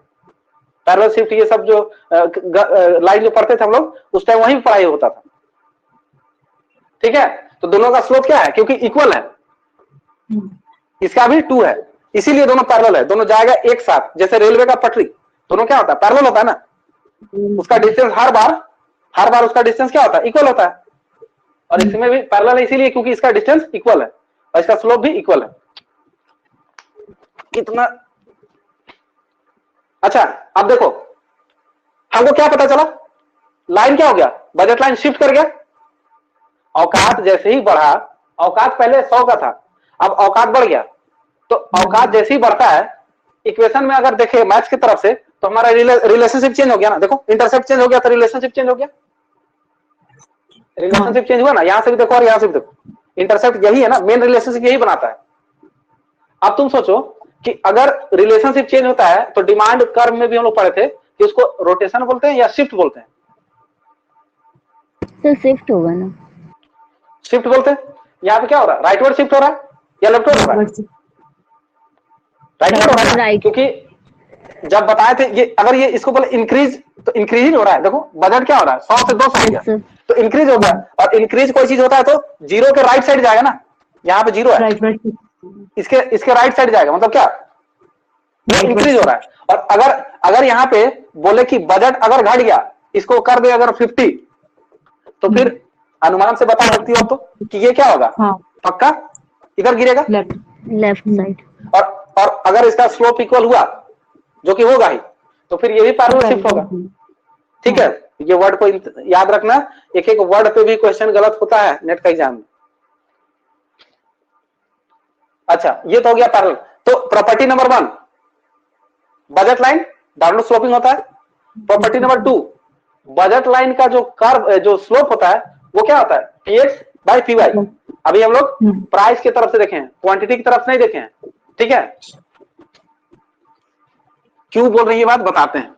पैरेलल शिफ्ट ये सब जो लाइन जो पढ़ते थे हम लोग उस टाइम वहीं पढ़ाई होता था। ठीक है, तो दोनों का स्लोप क्या है? क्योंकि इक्वल है, इसका भी 2 है, इसीलिए दोनों पैरेलल है, दोनों जाएगा एक साथ। जैसे रेलवे का पटरी, दोनों क्या होता है? पैरेलल होता है ना, उसका डिस्टेंस हर बार उसका डिस्टेंस क्या होता है? इक्वल होता है। और इसमें भी पैरेलल है इसीलिए क्योंकि इसका डिस्टेंस इक्वल है और इसका स्लोप भी इक्वल है। कितना अच्छा, अब देखो हमको क्या पता चला? लाइन क्या हो गया? बजट लाइन शिफ्ट कर गया। औकात जैसे ही बढ़ा, औकात पहले 100 का था, अब औकात बढ़ गया। तो औकात जैसे ही बढ़ता है, इक्वेशन में अगर देखे मैथ्स की तरफ से तो हमारा रिलेशनशिप चेंज हो गया ना। देखो इंटरसेप्ट चेंज हो गया तो रिलेशनशिप चेंज हो गया। रिलेशनशिप चेंज हुआ ना, यहां से भी देखो और यहां से भी देखो, इंटरसेप्ट यही है ना, मेन रिलेशनशिप यही बनाता है। अब तुम सोचो कि अगर रिलेशनशिप चेंज होता है तो डिमांड कर्व में भी हम लोग पढ़े थे कि उसको रोटेशन बोलते हैं या शिफ्ट बोलते हैं? तो शिफ्ट होगा ना, शिफ्ट बोलते हैं। यहाँ पे क्या हो रहा है? राइटवर्ड शिफ्ट हो रहा है या लेफ्टवर्ड हो रहा है? राइटवर्ड हो रहा है, राइट। क्योंकि जब बताए थे ये, अगर ये इसको बोले इंक्रीज तो इंक्रीज ही हो रहा है। देखो बजट क्या हो रहा है? 100 से 200 हो गया तो इंक्रीज हो गया। और इंक्रीज कोई चीज होता है तो जीरो के राइट साइड जाएगा ना, यहाँ पे जीरो है, इसके राइट साइड जाएगा, मतलब क्या? इंक्रीज हो रहा है। और अगर यहाँ पे बोले कि बजट अगर घट गया, इसको कर दे अगर 50, तो फिर अनुमान से बता सकती हो तो कि ये क्या होगा? पक्का इधर गिरेगा, लेफ्ट साइड। और अगर इसका स्लोप इक्वल हुआ, जो कि होगा ही, तो फिर ये भी पैरेलल शिफ्ट होगा। ठीक है, ये वर्ड को याद रखना, एक एक वर्ड पे भी क्वेश्चन गलत होता है नेट का एग्जाम में। अच्छा, ये तो हो गया पैरेलल। तो property number 1 budget line downward sloping होता है। प्रॉपर्टी नंबर 2 बजट लाइन का जो कर्व, जो स्लोप होता है वो क्या होता है? px by py। अभी हम लोग प्राइस की तरफ से देखें, क्वांटिटी की तरफ से नहीं देखें। ठीक है, क्यों बोल रही है बात बताते हैं।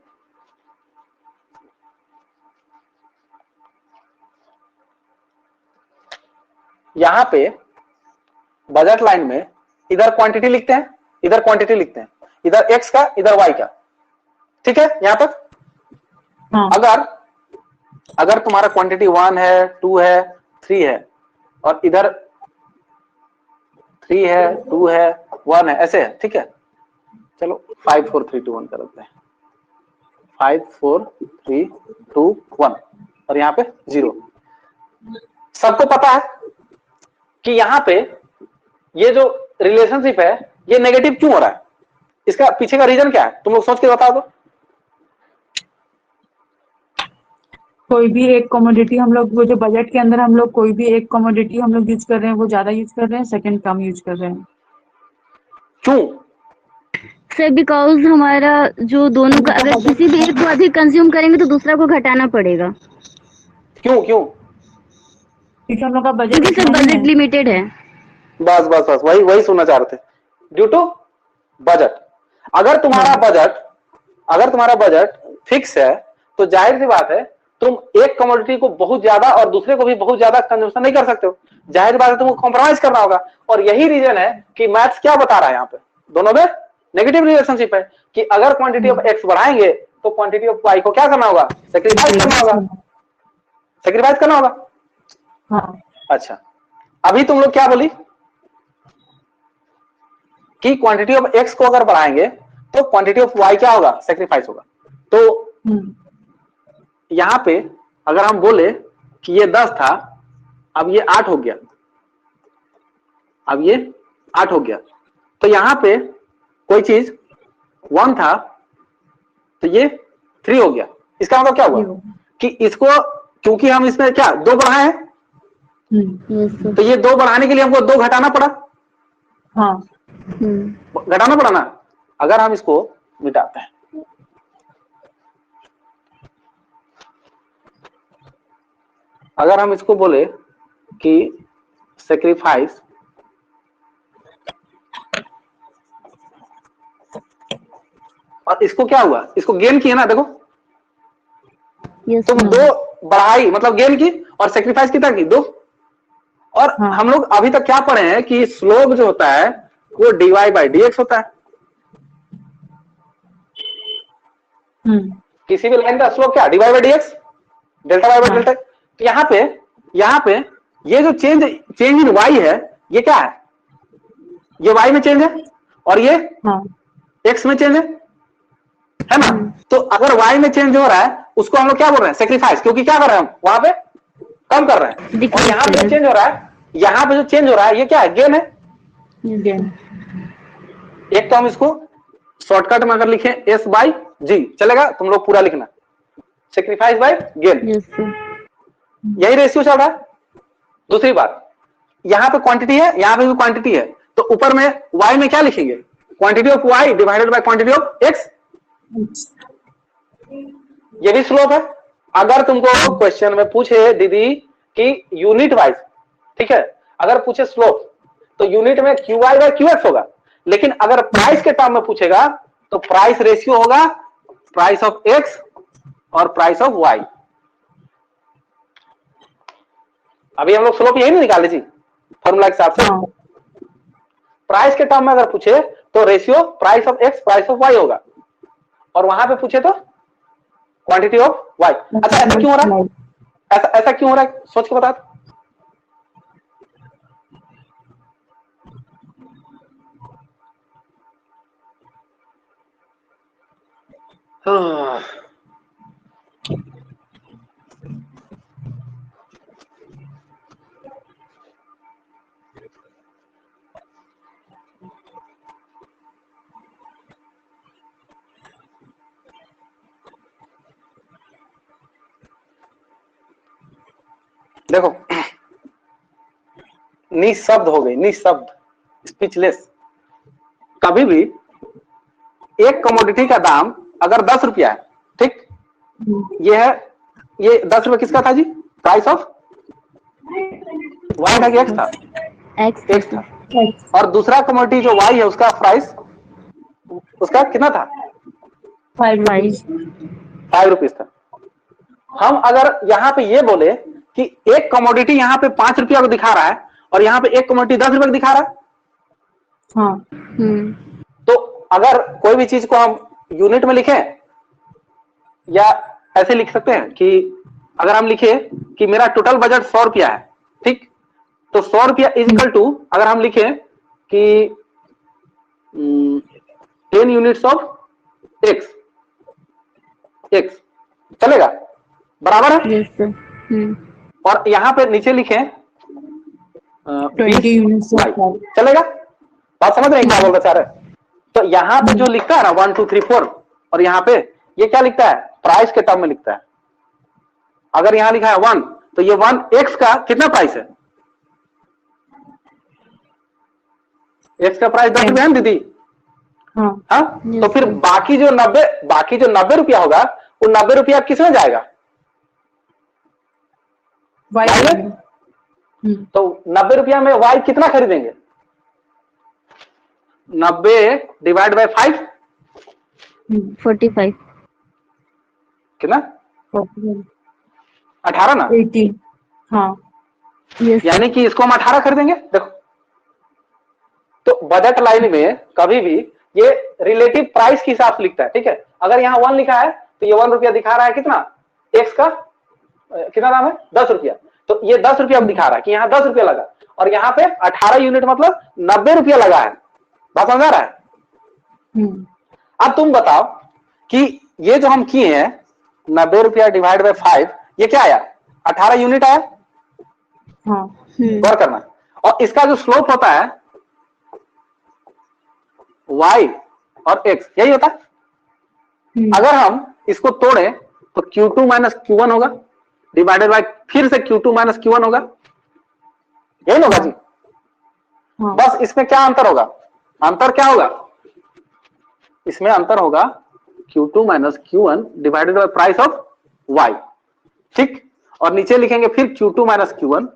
यहाँ पे बजट लाइन में इधर क्वांटिटी लिखते हैं, इधर क्वांटिटी लिखते हैं, इधर एक्स का इधर वाई का, ठीक है यहां तक। हाँ। अगर तुम्हारा क्वांटिटी 1 है, 2 है, 3 है और इधर 3 है, 2 है, 1 है, ऐसे है, ठीक है। चलो 5 4 3 2 1 कर देते हैं, 5 4 3 2 1 और यहाँ पे 0। सबको पता है कि यहाँ पे ये जो रिलेशनशिप है ये नेगेटिव क्यों हो रहा है, इसका पीछे का रीजन क्या है, तुम लोग सोच के बताओ तो। कोई भी एक कमोडिटी हम लोग, वो जो बजट के अंदर हम लोग कोई भी एक कमोडिटी हम लोग यूज कर रहे हैं, वो ज्यादा यूज कर रहे हैं, सेकंड कम यूज कर रहे हैं। क्यों? सर बिकॉज हमारा जो दोनों का, अगर किसी भी एक को अधिक कंज्यूम करेंगे तो दूसरा को घटाना पड़ेगा। क्यों क्यों? क्योंकि हम लोग का बजट क्योंकि सर बजट लिमिटेड है। बस बस बस वही सुनना चाह रहे थे, ड्यू टू बजट। अगर तुम्हारा बजट फिक्स है तो जाहिर सी बात है तुम एक कमोडिटी को बहुत ज्यादा और दूसरे को भी बहुत ज्यादा कंजम्पशन नहीं कर सकते हो, जाहिर बात है तुमको कॉम्प्रोमाइज करना होगा। और यही रीजन है कि मैथ्स क्या बता रहा है, यहाँ पे दोनों में नेगेटिव रिलेशनशिप है कि अगर क्वांटिटी ऑफ एक्स बढ़ाएंगे तो क्वांटिटी ऑफ वाई को क्या करना होगा, सेक्रीफाइस करना होगा, सेक्रीफाइस करना होगा। हाँ। अच्छा, अभी तुम लोग क्या बोली कि क्वांटिटी ऑफ एक्स को अगर बढ़ाएंगे तो क्वांटिटी ऑफ वाई क्या होगा, सेक्रीफाइस होगा। तो यहां पे अगर हम बोले कि ये 10 था, अब ये 8 हो गया, अब ये 8 हो गया, तो यहां पे कोई चीज 1 था तो ये 3 हो गया। इसका मतलब क्या हुआ कि इसको, क्योंकि हम इसमें क्या 2 बढ़ाए हैं, तो ये 2 बढ़ाने के लिए हमको 2 घटाना पड़ा। हाँ। घटाना पड़ा ना। अगर हम इसको मिटाते हैं, अगर हम इसको बोले कि सेक्रीफाइस और इसको क्या हुआ, इसको गेन किया ना, देखो तुम 2 बढ़ाई मतलब गेन की और सेक्रीफाइस कितना की, 2। और हम लोग अभी तक क्या पढ़े हैं कि स्लोप जो होता है वो dy बाई dx होता है। किसी भी लाइन का स्लोप क्या, dy by dx, delta y by delta. तो यहाँ पे ये जो चेंज इन y है ये क्या है, ये y में चेंज है और ये x में चेंज है ना। तो अगर y में चेंज हो रहा है उसको हम लोग क्या बोल रहे हैं, सेक्रीफाइस, क्योंकि क्या कर रहे हैं हम वहां पे कम कर रहे हैं। और यहाँ पे जो चेंज हो रहा है, यहाँ पे जो चेंज हो रहा है ये क्या है, गेन है। एक तो हम इसको शॉर्टकट में अगर लिखें s बाई जी चलेगा, तुम लोग पूरा लिखना, सेक्रीफाइस बाई गेन, यही रेशियो चल रहा है। दूसरी बात, यहाँ पे क्वांटिटी है, यहाँ पे भी क्वांटिटी है, तो ऊपर में y में क्या लिखेंगे, quantity of y divided by quantity of x, ये भी स्लोप है। अगर तुमको क्वेश्चन में पूछे दीदी कि यूनिट वाइज, ठीक है, अगर पूछे स्लोप तो यूनिट में qy बाय qx होगा, लेकिन अगर प्राइस के टर्म में पूछेगा तो प्राइस रेशियो होगा प्राइस ऑफ x और प्राइस ऑफ y। अभी हम लोग स्लोप यही नहीं निकाले जी फॉर्मूला के हिसाब से। प्राइस के टर्म में अगर पूछे तो ratio price of x price of y होगा, और वहां पे पूछे तो क्वांटिटी ऑफ y। अच्छा ऐसा क्यों हो रहा है, ऐसा क्यों हो रहा है, सोच के बता। देखो निशब्द हो गई, निशब्द, स्पीचलेस। कभी भी एक कमोडिटी का दाम अगर 10 रुपया है, ठीक, ये है, ये 10 रुपये किसका था जी, प्राइस ऑफ वाई था कि एक्स था, एक्स था। और दूसरा कमोडिटी जो वाई है उसका प्राइस, उसका कितना था, 5 रुपीज था। हम अगर यहाँ पे ये बोले कि एक कमोडिटी यहाँ पे 5 रुपया को दिखा रहा है और यहाँ पे एक कमोडिटी 10 रुपए दिखा रहा है। हाँ तो अगर कोई भी चीज को हम यूनिट में लिखें या ऐसे लिख सकते हैं कि अगर हम लिखे कि मेरा टोटल बजट 100 रुपया है, ठीक, तो 100 रुपया इज इक्वल टू अगर हम लिखे कि 10 यूनिट्स ऑफ एक्स, एक्स चलेगा, बराबर है। Yes sir. और यहाँ पे नीचे लिखें 20 यूनिट्स ऑफ चलेगा। बात समझ रहे हैं क्या बोल रहे सारे? तो यहाँ पे जो लिखता है ना 1 2 3 4 और यहाँ पे ये क्या लिखता है, प्राइस के टर्म में लिखता है। अगर यहाँ लिखा है 1 तो ये 1 एक्स का कितना प्राइस है, एक्स का प्राइस 10 रुपया है दीदी। हाँ तो फिर बाकी जो 90 रुपया होगा वो 90 रुपया किसमें जाएगा, वाई में। तो 90 रुपया में वाई कितना खरीदेंगे, 90 डिवाइड बाय 5 45 कितना, 18 ना, 18। हाँ यस यानी कि इसको हम 18 खरीदेंगे। देखो तो बजट लाइन में कभी भी ये रिलेटिव प्राइस के हिसाब से लिखता है, ठीक है। अगर यहाँ 1 लिखा है तो ये 1 रुपया दिखा रहा है कितना, एक्स का कितना दाम है 10 रुपया, तो ये 10 रुपया दिखा रहा है कि यहाँ 10 रुपया लगा और यहाँ पे 18 यूनिट मतलब 90 रुपया लगा है। बात समझ आ रहा है? अब तुम बताओ कि ये जो हम किए हैं 90 रुपया डिवाइड बाय 5 ये क्या आया, 18 यूनिट आया। हाँ गौर करना। और इसका जो स्लोप होता है y और x यही होता है। अगर हम इसको तोड़े तो Q2 माइनस Q1 होगा डिवाइडेड बाय फिर से Q2 माइनस Q1 होगा, यही होगा जी। हाँ। बस इसमें क्या अंतर होगा, अंतर क्या होगा, इसमें अंतर होगा Q2 minus Q1 divided by price of y, ठीक। और नीचे लिखेंगे फिर Q2 minus Q1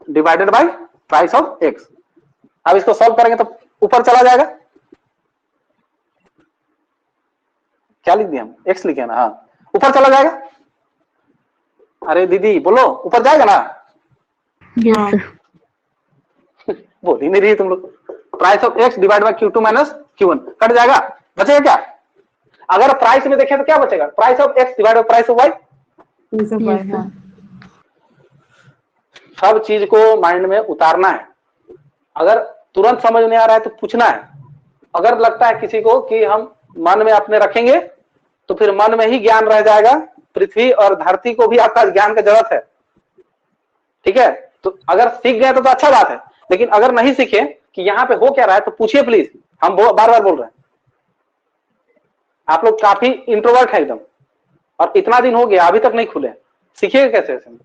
divided by price of x। अब इसको सॉल्व करेंगे तो ऊपर चला जाएगा, क्या लिख दिया हम, x लिखे ना, हाँ ऊपर चला जाएगा। अरे दीदी बोलो ऊपर जाएगा ना, यस बोल ही नहीं रही तुम लोग। Price of x divide by Q2 minus Q1 cut जाएगा, बचेगा क्या, अगर प्राइस में देखें तो क्या बचेगा, price of x divide by price of y। सब चीज को माइंड में उतारना है। अगर तुरंत समझ नहीं आ रहा है तो पूछना है। अगर लगता है किसी को कि हम मन में अपने रखेंगे तो फिर मन में ही ज्ञान रह जाएगा, पृथ्वी और धरती को भी आपका ज्ञान की जरूरत है, ठीक है। तो अगर सीख गए तो अच्छा बात है, लेकिन अगर नहीं सीखे कि यहाँ पे हो क्या रहा है तो पूछिए प्लीज। हम बार बार बोल रहे हैं, आप लोग काफी इंट्रोवर्ट है एकदम, और इतना दिन हो गया अभी तक नहीं खुले, सीखिएगा कैसे ऐसे?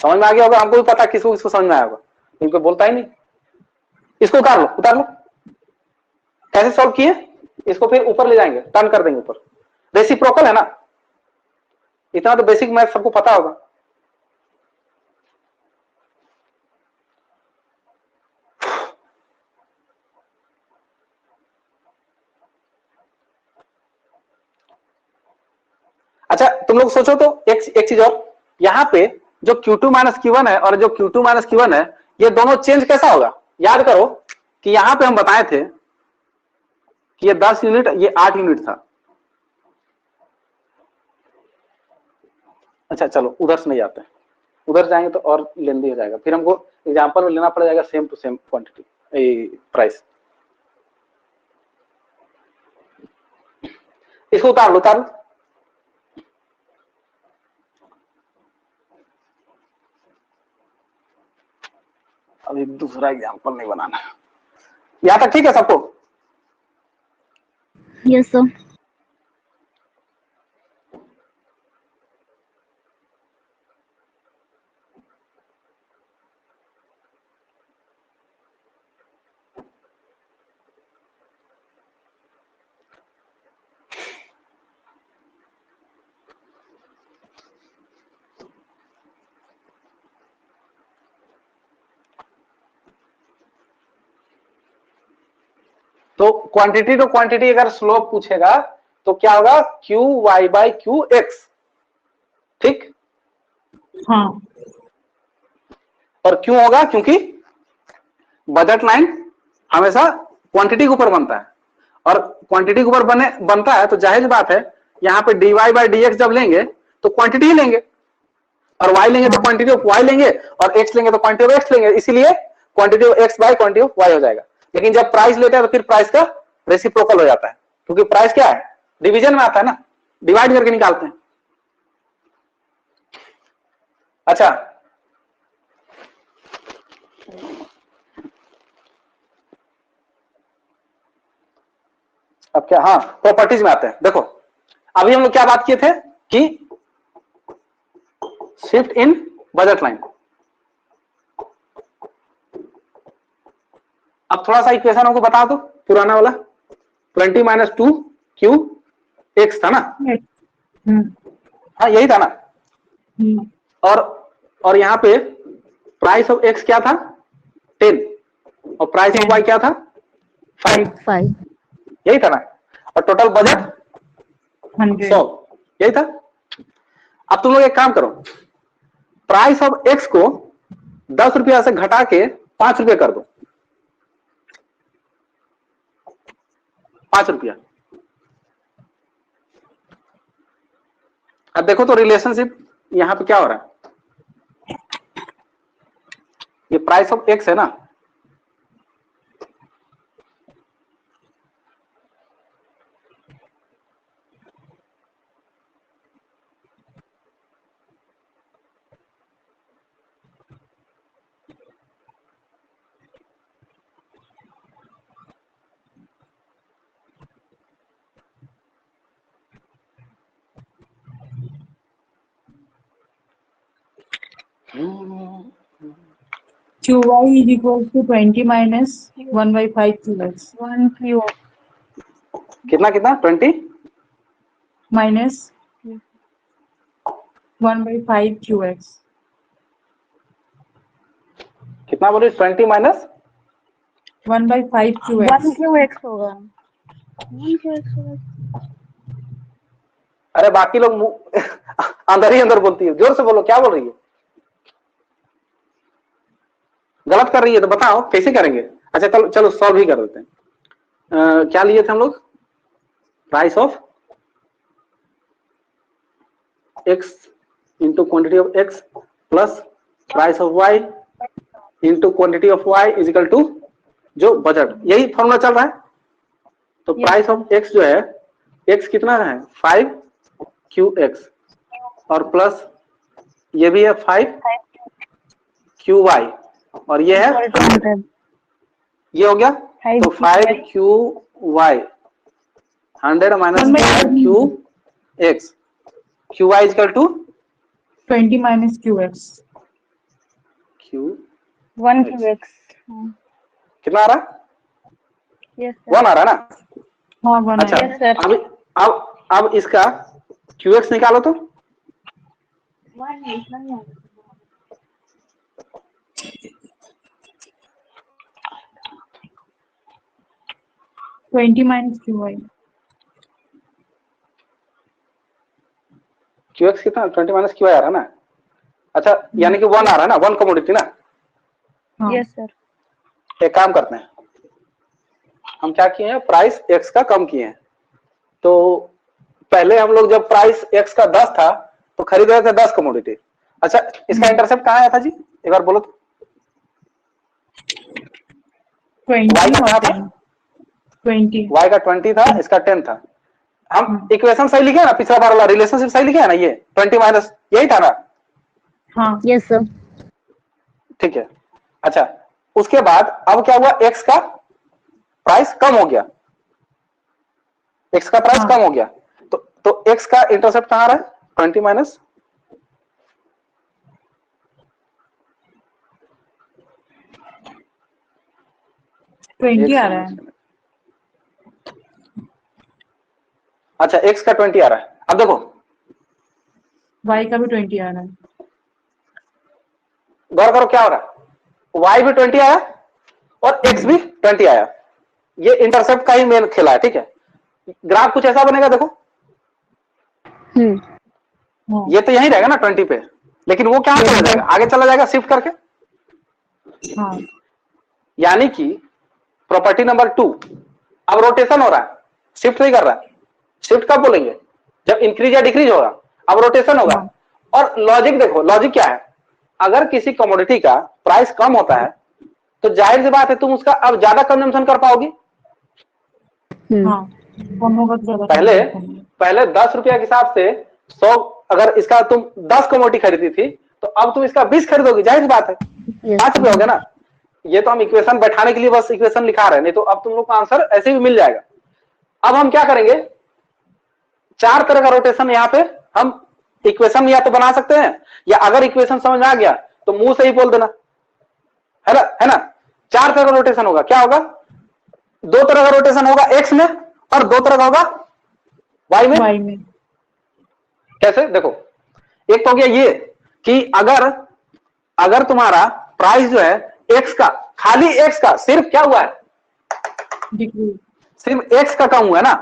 समझ में आ गया होगा, हमको भी पता किसको किसको समझ में आया होगा, इनको बोलता ही नहीं। इसको उतार लो। कैसे सॉल्व किए, इसको फिर ऊपर ले जाएंगे, टर्न कर देंगे ऊपर। रेसिप्रोकल है ना, इतना तो बेसिक मैथ सबको पता होगा। अच्छा तुम लोग सोचो तो एक चीज और, यहाँ पे जो Q2 माइनस Q1 है और जो Q2 माइनस Q1 है ये दोनों चेंज कैसा होगा। याद करो कि यहाँ पे हम बताए थे कि ये 10 यूनिट ये 8 यूनिट था। अच्छा चलो उधर से नहीं जाते, उधर जाएंगे तो और लेंदी हो जाएगा, फिर हमको एग्जांपल में लेना पड़ जाएगा same to same quantity price. इसको उतार लो। अभी दूसरा एग्जांपल नहीं बनाना, यहां तक ठीक है सबको? Yes sir. तो क्वांटिटी टू क्वांटिटी अगर स्लोप पूछेगा तो क्या होगा, Q Y by Q X, ठीक। हाँ और क्यों होगा? क्योंकि बजट लाइन हमेशा क्वांटिटी के ऊपर बनता है, और क्वांटिटी के ऊपर बनता है तो जाहिर बात है यहाँ पे dy/dx जब लेंगे तो क्वांटिटी ही लेंगे, और y लेंगे तो क्वांटिटी ऑफ y लेंगे, और x लेंगे तो क्वांटिटी ऑफ x लेंगे, इसीलिए quantity of x by quantity of y हो जाएगा। लेकिन जब प्राइस लेते हैं तो फिर प्राइस का रेसिप्रोकल हो जाता है, क्योंकि प्राइस क्या है? डिवीजन में आता है ना, डिवाइड करके निकालते हैं। अच्छा, अब क्या, हाँ प्रॉपर्टीज में आते हैं। देखो अभी हम लोग क्या बात किए थे कि शिफ्ट इन बजट लाइन। अब थोड़ा सा इक्वेशन हमको बता दो, पुराना वाला 20 - 2 Q X था ना? हाँ यही था ना? और यहाँ पे प्राइस ऑफ X क्या था? 10, और प्राइस ऑफ Y क्या था? 5। यही था ना? और टोटल बजट 100, यही था। अब तुम लोग एक काम करो, प्राइस ऑफ X को 10 रुपया से घटा के 5 रुपये कर दो, 5 रुपया। अब देखो तो रिलेशनशिप यहां पे क्या हो रहा है, ये प्राइस ऑफ X है ना, QY is equal to 20 minus 1/5 QX. 1Q कितना कितना 20 minus 1/5 QX. कितना बोले? 20 माइनस 1/5 QX. 1QX होगा। 1QX होगा। अरे बाकी लोग अंदर ही अंदर बोलती है, जोर से बोलो, क्या बोल रही है? गलत कर रही है तो बताओ कैसे करेंगे? अच्छा चलो चलो सॉल्व ही कर देते हैं। क्या लिए थे हम लोग? Price of X into quantity of X plus price of Y into quantity of Y is equal to जो बजट, यही फॉर्मूला चल रहा है। तो प्राइस ऑफ X जो है, X कितना है? 5QX, और प्लस ये भी है 5QY, और ये है ये हो गया, तो 5QY 100 minus 5QX, QY is equal to 20 minus QX. Q 1QX। कितना आ रहा? यस 1 आ रहा है ना? हाँ 1. अच्छा Yes, sir. अब इसका QX निकालो तो। 20 minus QY. QX कितना? 20 माइनस QY आ रहा है ना? अच्छा यानी कि 1 आ रहा है ना, 1 कमोडिटी ना? हाँ. Yes sir. एक काम करते हैं, हम क्या किए हैं, प्राइस X का कम किए हैं। तो पहले हम लोग जब प्राइस X का 10 था तो खरीद रहे थे 10 कमोडिटी। अच्छा इसका इंटरसेप्ट कहाँ आया था जी, एक बार बोलो तो। 20 Y का कहाँ था? 20. Y का 20 था, इसका 10 था। हम इक्वेशन सही लिखे ना, पिछला बार वाला रिलेशनशिप सही लिखे है ना, ये 20 माइनस यही था ना? हाँ. Yes sir. ठीक है। अच्छा उसके बाद अब क्या हुआ, X का प्राइस कम हो गया, X का प्राइस कम हो गया, तो X का इंटरसेप्ट कहाँ आ रहा है? 20 माइनस 20 आ रहा है. अच्छा X का 20 आ रहा है। अब देखो Y का भी 20 आ रहा है. गौर करो क्या हो रहा है, Y भी 20 आया और X भी 20 आया। ये इंटरसेप्ट का ही मेन खेला है, ठीक है। ग्राफ कुछ ऐसा बनेगा, देखो ये तो यही रहेगा ना 20 पे, लेकिन वो क्या चला जाएगा, आगे चला जाएगा शिफ्ट करके, हाँ यानी कि प्रॉपर्टी नंबर 2 अब रोटेशन हो रहा है, शिफ्ट नहीं कर रहा है। शिफ्ट कब बोलेंगे? जब इंक्रीज या डिक्रीज होगा, अब रोटेशन होगा। हाँ। और लॉजिक देखो, लॉजिक क्या है, अगर किसी कमोडिटी का प्राइस कम होता है तो जाहिर सी बात है तुम उसका अब ज्यादा कंजम्पशन कर पाओगी। हाँ कम होगा तो ज्यादा पहले consumption होगा। पहले 10 रुपया के हिसाब से 100, अगर इसका तुम 10 कमोडिटी खरीदी थी तो अब तुम इसका 20 खरीदोगी, जाहिर सी बात है 5 रुपये हो गया ना। ये तो हम इक्वेशन बैठाने के लिए बस इक्वेशन लिखा रहे हैं, नहीं तो अब तुम लोग का आंसर ऐसे भी मिल जाएगा। अब हम क्या करेंगे, 4 तरह का रोटेशन यहाँ पे हम इक्वेशन या तो बना सकते हैं, या अगर इक्वेशन समझ में आ गया तो मुंह से ही बोल देना, है ना। 4 तरह का रोटेशन होगा, क्या होगा? 2 तरह का रोटेशन होगा एक्स में, और 2 तरह का होगा वाई में। वाई में कैसे? देखो, एक तो हो गया ये कि अगर तुम्हारा प्राइस जो है एक्स का, खाली एक्स का, सिर्फ क्या हुआ है, डिक्रीज। सिर्फ एक्स का कम हुआ है ना।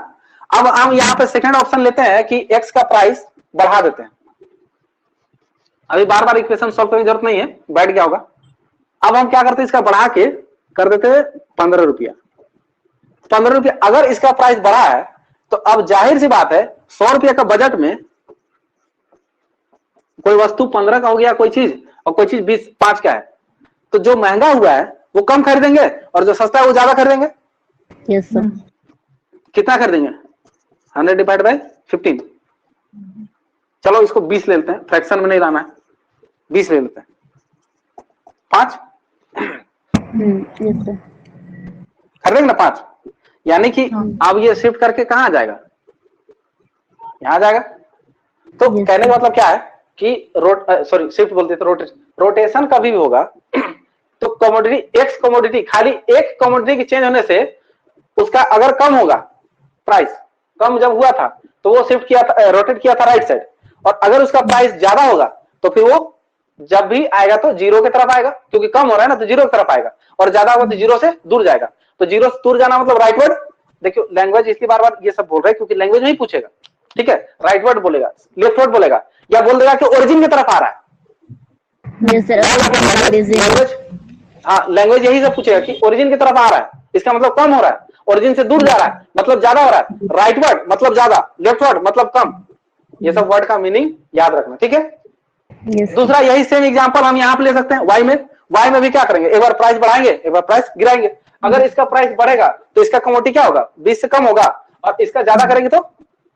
अब हम यहां पे सेकंड ऑप्शन लेते हैं कि एक्स का प्राइस बढ़ा देते हैं। अभी बार बार इक्वेशन सॉल्व करने की जरूरत नहीं है, बैठ गया होगा। अब हम क्या करते हैं, इसका बढ़ा के कर देते हैं 15 रुपया। 15 रुपया अगर इसका प्राइस बढ़ा है तो अब जाहिर सी बात है 100 रुपया का बजट में कोई वस्तु 15 का हो गया कोई चीज, और कोई चीज 5 का है, तो जो महंगा हुआ है वो कम खरीदेंगे और जो सस्ता है वो ज्यादा खरीदेंगे। Yes sir. कितना खरीदेंगे? 100 डिवाइड बाय 15। चलो इसको 20 ले लेते हैं, फ्रैक्शन में नहीं लाना है, 20 ले लेते हैं। 5 यस सर। खरीदेंगे ना 5, यानी कि अब ये शिफ्ट करके कहां आ जाएगा, यहां जाएगा। तो कहने का मतलब क्या है कि शिफ्ट बोलते तो रोटेशन कभी भी होगा तो कमोडिटी, एक्स कमोडिटी, खाली एक कमोडिटी के चेंज होने से उसका अगर कम होगा, प्राइस कम जब हुआ था तो वो शिफ्ट किया था, रोटेट किया था राइट साइड, और अगर उसका प्राइस ज्यादा होगा तो फिर वो जब भी आएगा तो जीरो की तरफ आएगा, क्योंकि कम हो रहा है ना तो जीरो की तरफ आएगा, और ज्यादा होगा तो जीरो से दूर जाएगा। तो जीरो से दूर जाना मतलब राइटवर्ड। देखियो लैंग्वेज इसलिए बार बार ये सब बोल रहे हैं क्योंकि लैंग्वेज नहीं पूछेगा, ठीक है। राइटवर्ड बोलेगा, लेफ्टवर्ड बोलेगा, या बोल देगा कि ओरिजिन की तरफ आ रहा है। Yes sir. लैंग्वेज, हाँ लैंग्वेज यही सब पूछेगा कि ओरिजिन की तरफ आ रहा है, इसका मतलब कम हो रहा है, ओरिजिन से दूर जा रहा है मतलब ज्यादा हो रहा है, राइटवर्ड मतलब ज्यादा, लेफ्टवर्ड मतलब कम। ये सब वर्ड का मीनिंग याद रखना, ठीक है। दूसरा यही सेम एग्जांपल हम यहाँ पे ले सकते हैं वाई में भी क्या करेंगे, एक बार प्राइस बढ़ाएंगे एक बार प्राइस गिराएंगे। अगर इसका प्राइस बढ़ेगा तो इसका कमोडिटी क्या होगा, 20 से कम होगा, और इसका ज्यादा करेंगे तो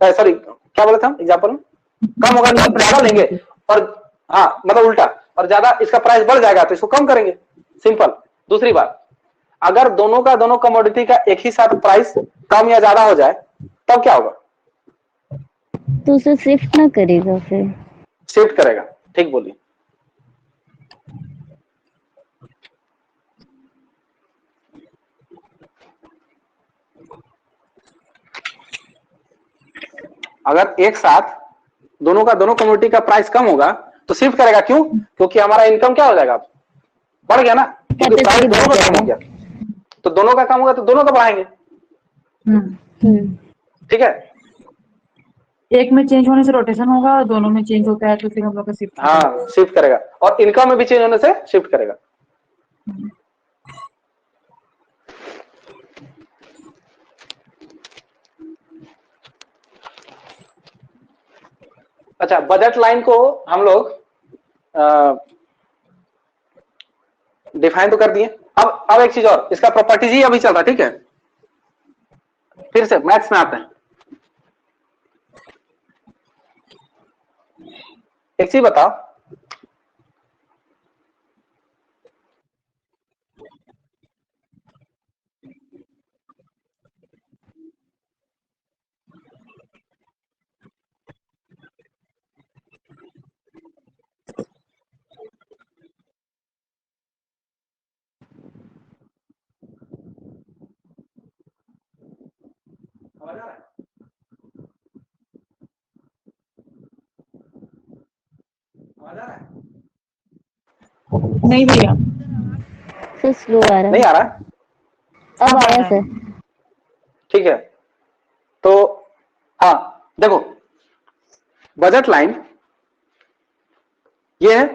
सॉरी क्या बोले थे हम एग्जांपल में, कम होगा तो ज्यादा लेंगे, और हाँ मतलब उल्टा, और ज्यादा इसका प्राइस बढ़ जाएगा तो इसको कम करेंगे, सिंपल। दूसरी बात, अगर दोनों का दोनों कमोडिटी का एक ही साथ प्राइस कम या ज्यादा हो जाए तब क्या होगा, तो उसे शिफ्ट ना करेगा, फिर शिफ्ट करेगा, ठीक बोलिए। अगर एक साथ दोनों का दोनों कमोडिटी का प्राइस कम होगा तो शिफ्ट करेगा, क्यों? क्योंकि हमारा इनकम क्या हो जाएगा, बढ़ गया ना, क्योंकि प्राइस दोनों का कम हो गया, तो दोनों का कम होगा तो दोनों का बढ़ाएंगे, ठीक है। एक में चेंज होने से रोटेशन होगा और दोनों में चेंज होता है तो फिर हम लोग का शिफ्ट। हाँ शिफ्ट करेगा, और इनकम में भी चेंज होने से शिफ्ट करेगा। अच्छा, बजट लाइन को हम लोग डिफाइन तो कर दिए। अब एक चीज और, इसका प्रॉपर्टीज ही अभी चल रहा है, ठीक है। फिर से मैथ्स में आते हैं। एक चीज बताओ, समझ आ रहा है? समझ आ रहा है? नहीं भैया, सर स्लो आ रहा नहीं है। आ रहा? अब आया सर। ठीक है, तो हाँ देखो, बजट लाइन ये है,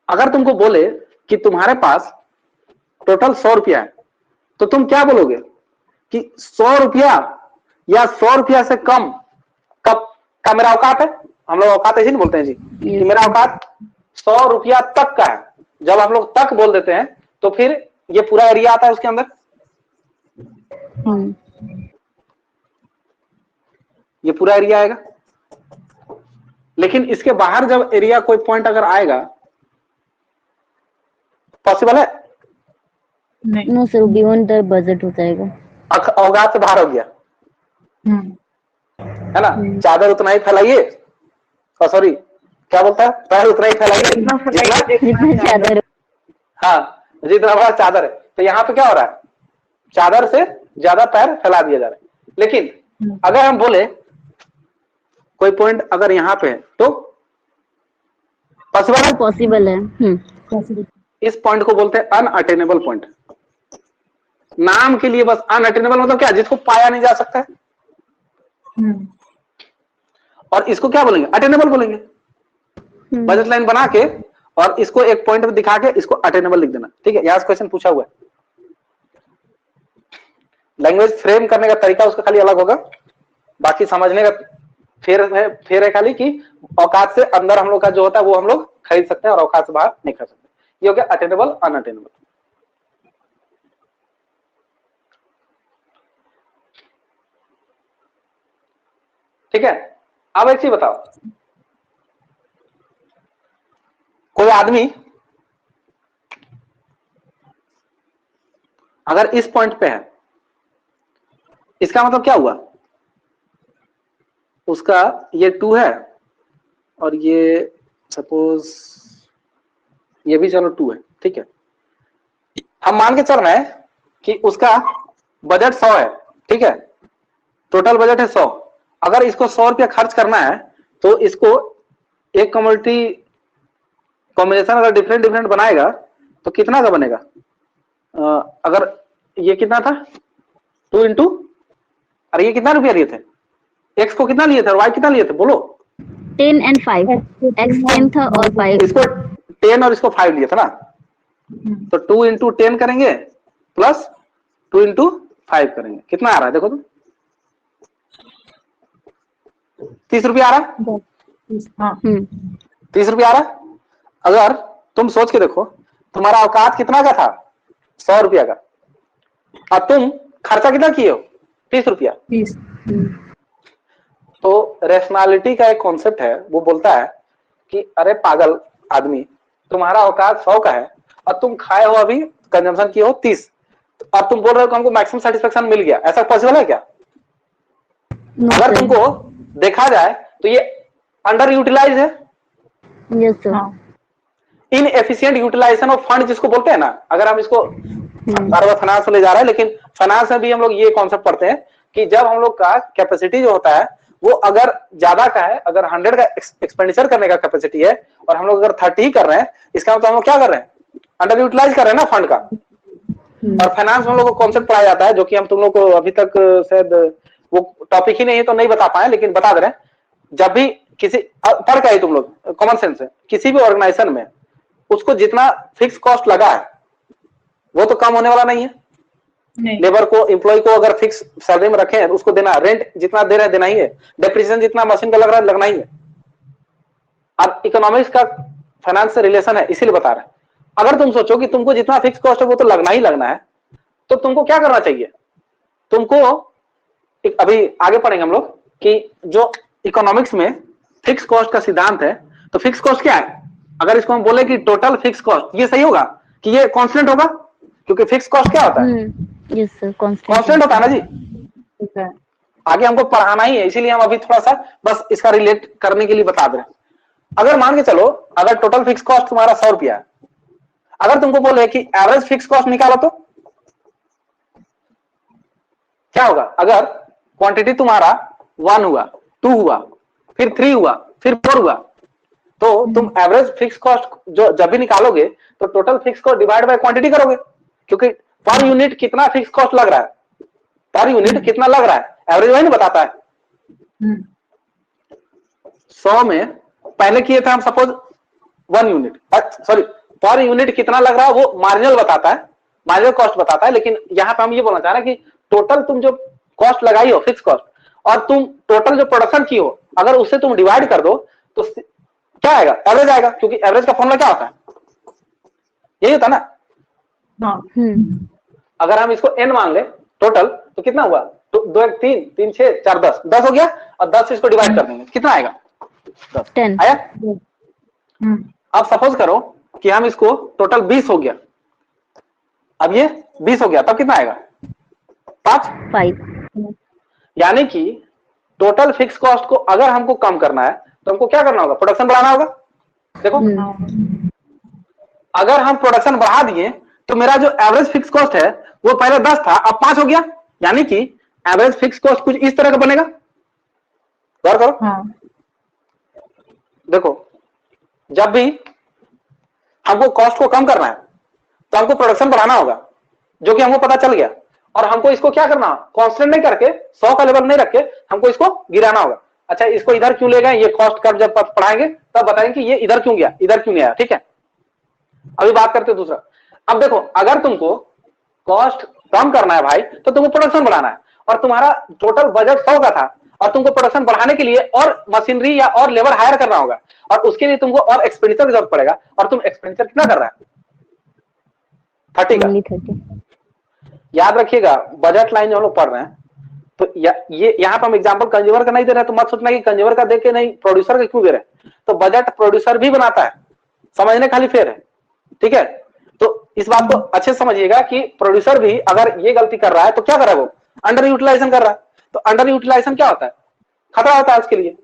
अगर तुमको बोले कि तुम्हारे पास टोटल 100 रुपया है, तो तुम क्या बोलोगे कि 100 रुपया या 100 रुपया से कम कब का मेरा औकात है? हम लोग औकात ऐसे नहीं बोलते हैं जी कि मेरा औकात 100 रुपया तक का है। जब हम लोग तक बोल देते हैं तो फिर ये पूरा एरिया आता है उसके अंदर, ये पूरा एरिया आएगा। लेकिन इसके बाहर जब एरिया कोई पॉइंट अगर आएगा, पॉसिबल है? नहीं। No sir, beyond the budget हो जाएगा, औकात से बाहर हो गया, है ना। चादर उतना ही फैलाइए, सॉरी क्या बोलता है, पैर उतना ही फैलाइए जितना चादर। हाँ, जितना बड़ा चादर है। तो यहाँ पे क्या हो रहा है, चादर से ज्यादा पैर फैला दिया जा रहा है। लेकिन अगर हम बोले कोई पॉइंट अगर यहाँ पे है तो पॉसिबल है? पॉसिबल है। इस पॉइंट को बोलते हैं अनअटेनेबल पॉइंट। नाम के लिए बस अनअटेनेबल मतलब क्या, जिसको पाया नहीं जा सकता है। और इसको क्या बोलेंगे, अटेनेबल बोलेंगे। बजट लाइन बना के और इसको एक पॉइंट में दिखा के इसको अटेनेबल लिख देना, ठीक है। यहां से क्वेश्चन पूछा हुआ है। लैंग्वेज फ्रेम करने का तरीका उसका खाली अलग होगा, बाकी समझने का फेर है खाली कि औकात से अंदर हम लोग का जो होता है वो हम लोग खरीद सकते हैं और औकात से बाहर नहीं खरीद सकते। ये हो गया अटेनेबल अनअटेनेबल। ठीक है। अब एक चीज बताओ, कोई आदमी अगर इस पॉइंट पे है, इसका मतलब क्या हुआ, उसका ये 2 है और ये सपोज ये भी चलो 2 है, ठीक है। हम मान के चल रहे हैं कि उसका बजट 100 है, ठीक है। टोटल बजट है 100। अगर इसको 100 रुपया खर्च करना है तो इसको एक कम्युनिटी कॉम्बिनेशन अगर डिफरेंट डिफरेंट बनाएगा तो कितना का बनेगा? अगर ये कितना था 2 इंटू, अरे ये कितना रुपया लिए थे, एक्स को कितना लिए थे और वाई कितना लिए थे, बोलो। 10 and 5, एक्स 10 था और 5, इसको 10 और इसको 5 लिए था ना, तो 2 इंटू 10 करेंगे प्लस 2 इंटू 5 करेंगे, कितना आ रहा है देखो तो, 30 रुपया आ रहा है। 30 रुपया आ रहा है। अगर तुम सोच के देखो, तुम्हारा औकात कितना का था, 100 रुपया का, और तुम खर्चा कितना किए हो, 30 रुपया। तो रेशनैलिटी का एक कॉन्सेप्ट है, वो बोलता है कि अरे पागल आदमी, तुम्हारा औकात 100 का है और तुम खाए हो अभी, कंजम्पशन किए हो 30, और तुम बोल रहे हो कि हमको मैक्सिमम सेटिस्फेक्शन मिल गया। ऐसा पॉसिबल है क्या? अगर तुमको देखा जाए तो ये अंडर यूटिलाइज है। Yes sir. Inefficient utilization of fund जिसको बोलते हैं ना, अगर हम इसको फाइनेंस में ले जा रहे हैं, लेकिन फाइनेंस में भी हम लोग ये कॉन्सेप्ट पढ़ते हैं कि जब हम लोग का कैपेसिटी जो होता है वो अगर ज्यादा का है, अगर 100 का एक्सपेंडिचर करने का कैपेसिटी है और हम लोग अगर 30 ही कर रहे हैं, इसका मतलब हम लोग क्या कर रहे हैं, अंडर यूटिलाइज कर रहे हैं ना फंड का। और फाइनेंस में हम लोग को कॉन्सेप्ट पढ़ाया जाता है जो कि हम तुम लोग को अभी तक शायद वो टॉपिक ही नहीं है तो नहीं बता पाए, लेकिन बता दे रहे हैं। जब भी किसी पढ़ के तुम लोग कॉमन सेंस है, किसी भी ऑर्गेनाइजेशन में उसको जितना फिक्स कॉस्ट लगा है वो तो कम होने वाला नहीं है। लेबर को, एम्प्लॉय को अगर फिक्स सैलरी में रखें तो उसको देना, रेंट जितना दे रहे हैं देना ही है, डेप्रिसिएशन जितना मशीन का लग रहा है लगना ही है। अब इकोनॉमिक्स का फाइनेंस से रिलेशन है, इसीलिए बता रहे हैं। अगर तुम सोचो कि तुमको जितना फिक्स कॉस्ट है वो तो लगना ही लगना है, तो तुमको क्या करना चाहिए, तुमको अभी आगे पढ़ेंगे हम लोग कि जो इकोनॉमिक्स में फिक्स कॉस्ट का सिद्धांत है, तो फिक्स कॉस्ट क्या है, अगर इसको हम बोले कि टोटल फिक्स कॉस्ट, ये सही होगा कि ये कांस्टेंट होगा, क्योंकि फिक्स कॉस्ट क्या होता है, यस सर, कांस्टेंट होता है ना जी। आगे हमको पढ़ाना ही है, इसीलिए हम अभी थोड़ा सा बस इसका रिलेट करने के लिए बता दे रहे हैं। अगर मान के चलो अगर टोटल फिक्स कॉस्ट तुम्हारा 100 रुपया है, अगर तुमको बोले कि एवरेज फिक्स कॉस्ट निकालो तो क्या होगा, अगर क्वांटिटी तुम्हारा 1 हुआ, 2 हुआ, फिर 3 हुआ, फिर 4 हुआ, तो तुम एवरेज फिक्स कॉस्ट जो जब भी निकालोगे तो total fix cost divide by quantity करोगे, क्योंकि पर यूनिट कितना फिक्स कॉस्ट लग रहा है, पर यूनिट कितना लग रहा है, एवरेज वही नहीं बताता है। 100 में पहले किए थे हम suppose 1 unit, sorry per unit कितना लग रहा है वो मार्जिनल बताता है, मार्जिनल कॉस्ट बताता है। लेकिन यहाँ पे हम ये बोलना चाह रहे हैं कि टोटल तुम जो कॉस्ट लगाई हो फिक्स कॉस्ट, और तुम टोटल जो प्रोडक्शन की हो अगर उससे तुम डिवाइड कर दो तो क्या आएगा? एवरेज आएगा, क्योंकि एवरेज का फॉर्मूला क्या होता है? यही होता है ना। अगर हम इसको n मान ले टोटल तो कितना हुआ? तो 2 1 3 3 6 4 10 10 हो गया, और 10 से इसको डिवाइड कर देंगे, कितना आएगा? 10 आया। अब सपोज करो कि हम इसको टोटल 20 हो गया, अब ये 20 हो गया, तब कितना आएगा? 5। यानी कि टोटल फिक्स कॉस्ट को अगर हमको कम करना है तो हमको क्या करना होगा? प्रोडक्शन बढ़ाना होगा। देखो अगर हम प्रोडक्शन बढ़ा दिए तो मेरा जो एवरेज फिक्स कॉस्ट है वो पहले 10 था, अब 5 हो गया। यानी कि एवरेज फिक्स कॉस्ट कुछ इस तरह का बनेगा। गौर करो। देखो जब भी हमको कॉस्ट को कम करना है तो हमको प्रोडक्शन बढ़ाना होगा, जो कि हमको पता चल गया। और हमको इसको क्या करना? कांस्टेंट नहीं करके 100 का लेवल नहीं रख के हमको इसको गिराना होगा। अच्छा इसको इधर क्यों ले गए? ये कॉस्ट कर्व जब पढ़ाएंगे तब बताएंगे कि ये इधर क्यों गया, इधर क्यों नहीं आया। ठीक है, अभी बात करते हैं दूसरा। अब देखो अगर तुमको कॉस्ट कम करना है भाई तो तुमको प्रोडक्शन बढ़ाना है, और तुम्हारा टोटल बजट 100 का था और तुमको प्रोडक्शन बढ़ाने के लिए और मशीनरी या और लेबर हायर करना होगा, और उसके लिए तुमको और एक्सपेंडिचर की जरूरत पड़ेगा। और तुम एक्सपेंडिचर कितना कर रहा है? 30 का। याद रखिएगा बजट लाइन जो हम लोग पढ़ रहे हैं तो ये यहाँ पे हम एग्जांपल कंज्यूमर का नहीं दे रहे हैं, तो मत सोचना कि कंज्यूमर का देख के नहीं प्रोड्यूसर का क्यों दे रहे हैं। तो बजट प्रोड्यूसर भी बनाता है, समझने खाली फेर है। ठीक है, तो इस बात को अच्छे समझिएगा कि प्रोड्यूसर भी अगर ये गलती कर रहा है तो क्या कर रहा है? वो अंडर यूटिलाइजेशन कर रहा है। तो अंडर यूटिलाइजेशन क्या होता है? खतरा होता है उसके लिए।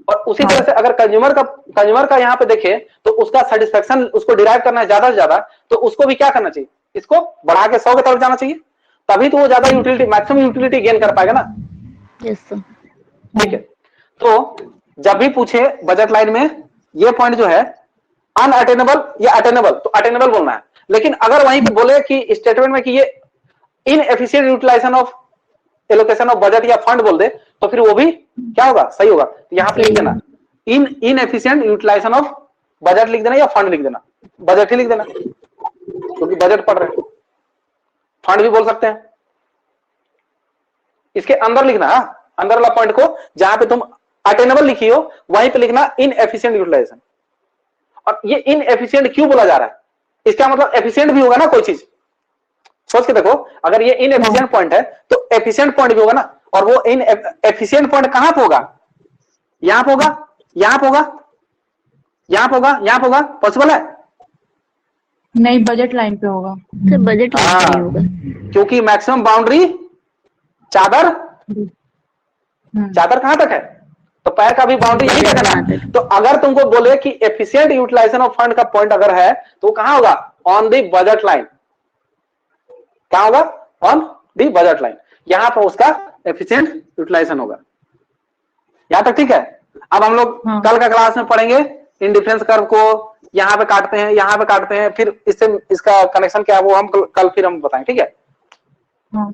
और उसी तरह से अगर कंज्यूमर का यहाँ पे देखे तो उसका सेटिस्फेक्शन उसको डिराइव करना है ज्यादा से ज्यादा, तो उसको भी क्या करना चाहिए? इसको बढ़ा के 100 की तरफ जाना चाहिए, तभी तो वो ज्यादा यूटिलिटी, मैक्सिमम यूटिलिटी गेन कर पाएगा ना। ठीक है, तो जब भी पूछे बजट लाइन में ये पॉइंट जो है अनअटेनेबल या अटेनेबल, तो अटेनेबल बोलना है। लेकिन अगर वहीं पे बोले कि स्टेटमेंट में कि ये inefficient utilization of allocation of budget या फंड बोल दे तो फिर वो भी क्या होगा? सही होगा। तो यहां पे लिख देना इनएफिशिएंट यूटिलाइजेशन ऑफ बजट लिख देना, या फंड लिख देना, बजट ही लिख देना, क्योंकि बजट पढ़ रहे हैं। फंड भी बोल सकते हैं, इसके अंदर लिखना, अंदर वाला पॉइंट को जहां पे तुम अटेनेबल लिखी हो वहीं पे लिखना इनएफिशिएंट यूटिलाइजेशन। और ये इनएफिशिएंट क्यों बोला जा रहा है? इसका मतलब एफिशिएंट भी होगा ना कोई चीज। सोच के देखो, अगर ये इनएफिशिएंट पॉइंट है तो एफिशिएंट पॉइंट भी होगा ना। और वो इनएफिशिएंट पॉइंट कहां पे होगा? यहां पे होगा, यहां पे होगा, यहां पे होगा, यहां पे होगा। पॉसिबल है? नहीं, बजट लाइन पे होगा। बजट लाइन पे होगा, क्योंकि मैक्सिमम बाउंड्री चादर कहां तक है? तो पैर का भी बाउंड्री यही तक है ना। तो अगर तुमको बोले कि एफिशिएंट यूटिलाइजेशन ऑफ फंड का पॉइंट अगर है तो कहां होगा? On the budget line. क्या होगा? On the budget line. यहां पर उसका एफिशिएंट यूटिलाइजेशन होगा। यहां तक ठीक है? अब हम लोग कल का क्लास में पढ़ेंगे इंडिफरेंस कर्व को, यहां पे काटते हैं, यहां पे काटते हैं, फिर इससे इसका कनेक्शन क्या है वो हम कल फिर हम बताएं। ठीक है,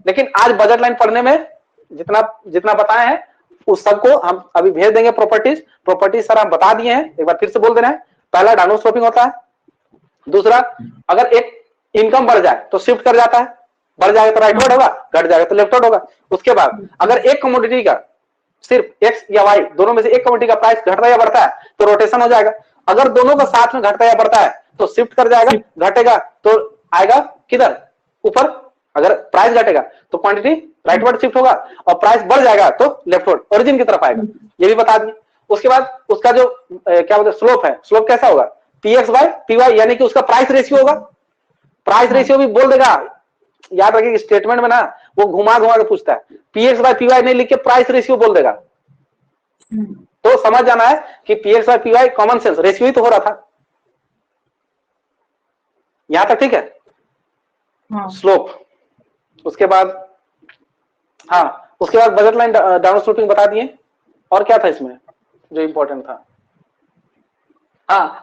लेकिन आज बजट लाइन पढ़ने में जितना बताए हैं उस सबको हम अभी भेज देंगे। प्रॉपर्टीज सर हम बता दिए हैं, एक बार फिर से बोल दे रहे हैं। पहला डाउन स्लोपिंग होता है, दूसरा अगर एक इनकम बढ़ जाए तो शिफ्ट कर जाता है, बढ़ जाएगा तो राइटवर्ड होगा, घट जाएगा तो लेफ्टवर्ड होगा। उसके बाद अगर एक कमोडिटी का सिर्फ एक्स या वाई दोनों में से एक कमोडिटी का प्राइस घटता या बढ़ता है तो रोटेशन हो जाएगा। अगर दोनों का साथ में घटता या बढ़ता है तो शिफ्ट कर जाएगा, घटेगा तो आएगा किधर? ऊपर। अगर प्राइस घटेगा तो क्वांटिटी राइटवर्ड शिफ्ट होगा, और प्राइस बढ़ जाएगा तो लेफ्टवर्ड ओरिजिन की तरफ आएगा। ये भी बता दिए। उसके बाद उसका जो क्या बोलते हैं स्लोप है, स्लोप कैसा होगा? पीएक्स बाय पीवाई, यानी कि उसका प्राइस रेशियो होगा। प्राइस रेशियो भी बोल देगा, याद रखिए स्टेटमेंट में ना वो घुमा के पूछता है, पीएक्स बाय पीवाई नहीं लिख के प्राइस रेशियो बोल देगा। तो समझ जाना है कि PX by PY common sense ratio ही तो हो रहा था। यहां तक ठीक है? स्लोप। उसके बाद उसके बाद बजट लाइन डाउन स्लोपिंग बता दिए। और क्या था इसमें जो इंपॉर्टेंट था?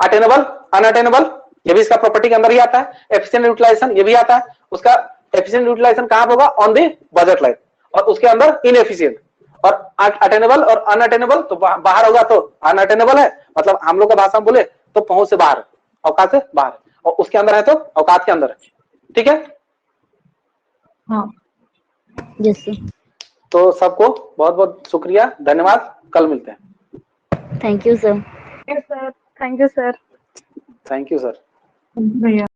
अटेनेबल अनअटेनेबल, ये भी इसका प्रॉपर्टी के अंदर ही आता है। एफिशिएंट यूटिलाइजेशन ये भी आता है। उसका एफिशिएंट यूटिलाइजेशन कहां होगा? On the budget line. और उसके अंदर इनएफिशिएंट और अटेनेबल और अनअटेनेबल, तो बाहर होगा तो अनअटेनेबल है, मतलब हम लोग का भाषा में बोले तो पहुंच से बाहर, औकात से बाहर। और उसके अंदर है तो औकात के अंदर है। ठीक है। हाँ यस सर। तो सबको बहुत बहुत शुक्रिया, धन्यवाद, कल मिलते हैं। Thank you sir. Sir, thank you sir. Thank you sir. भैया।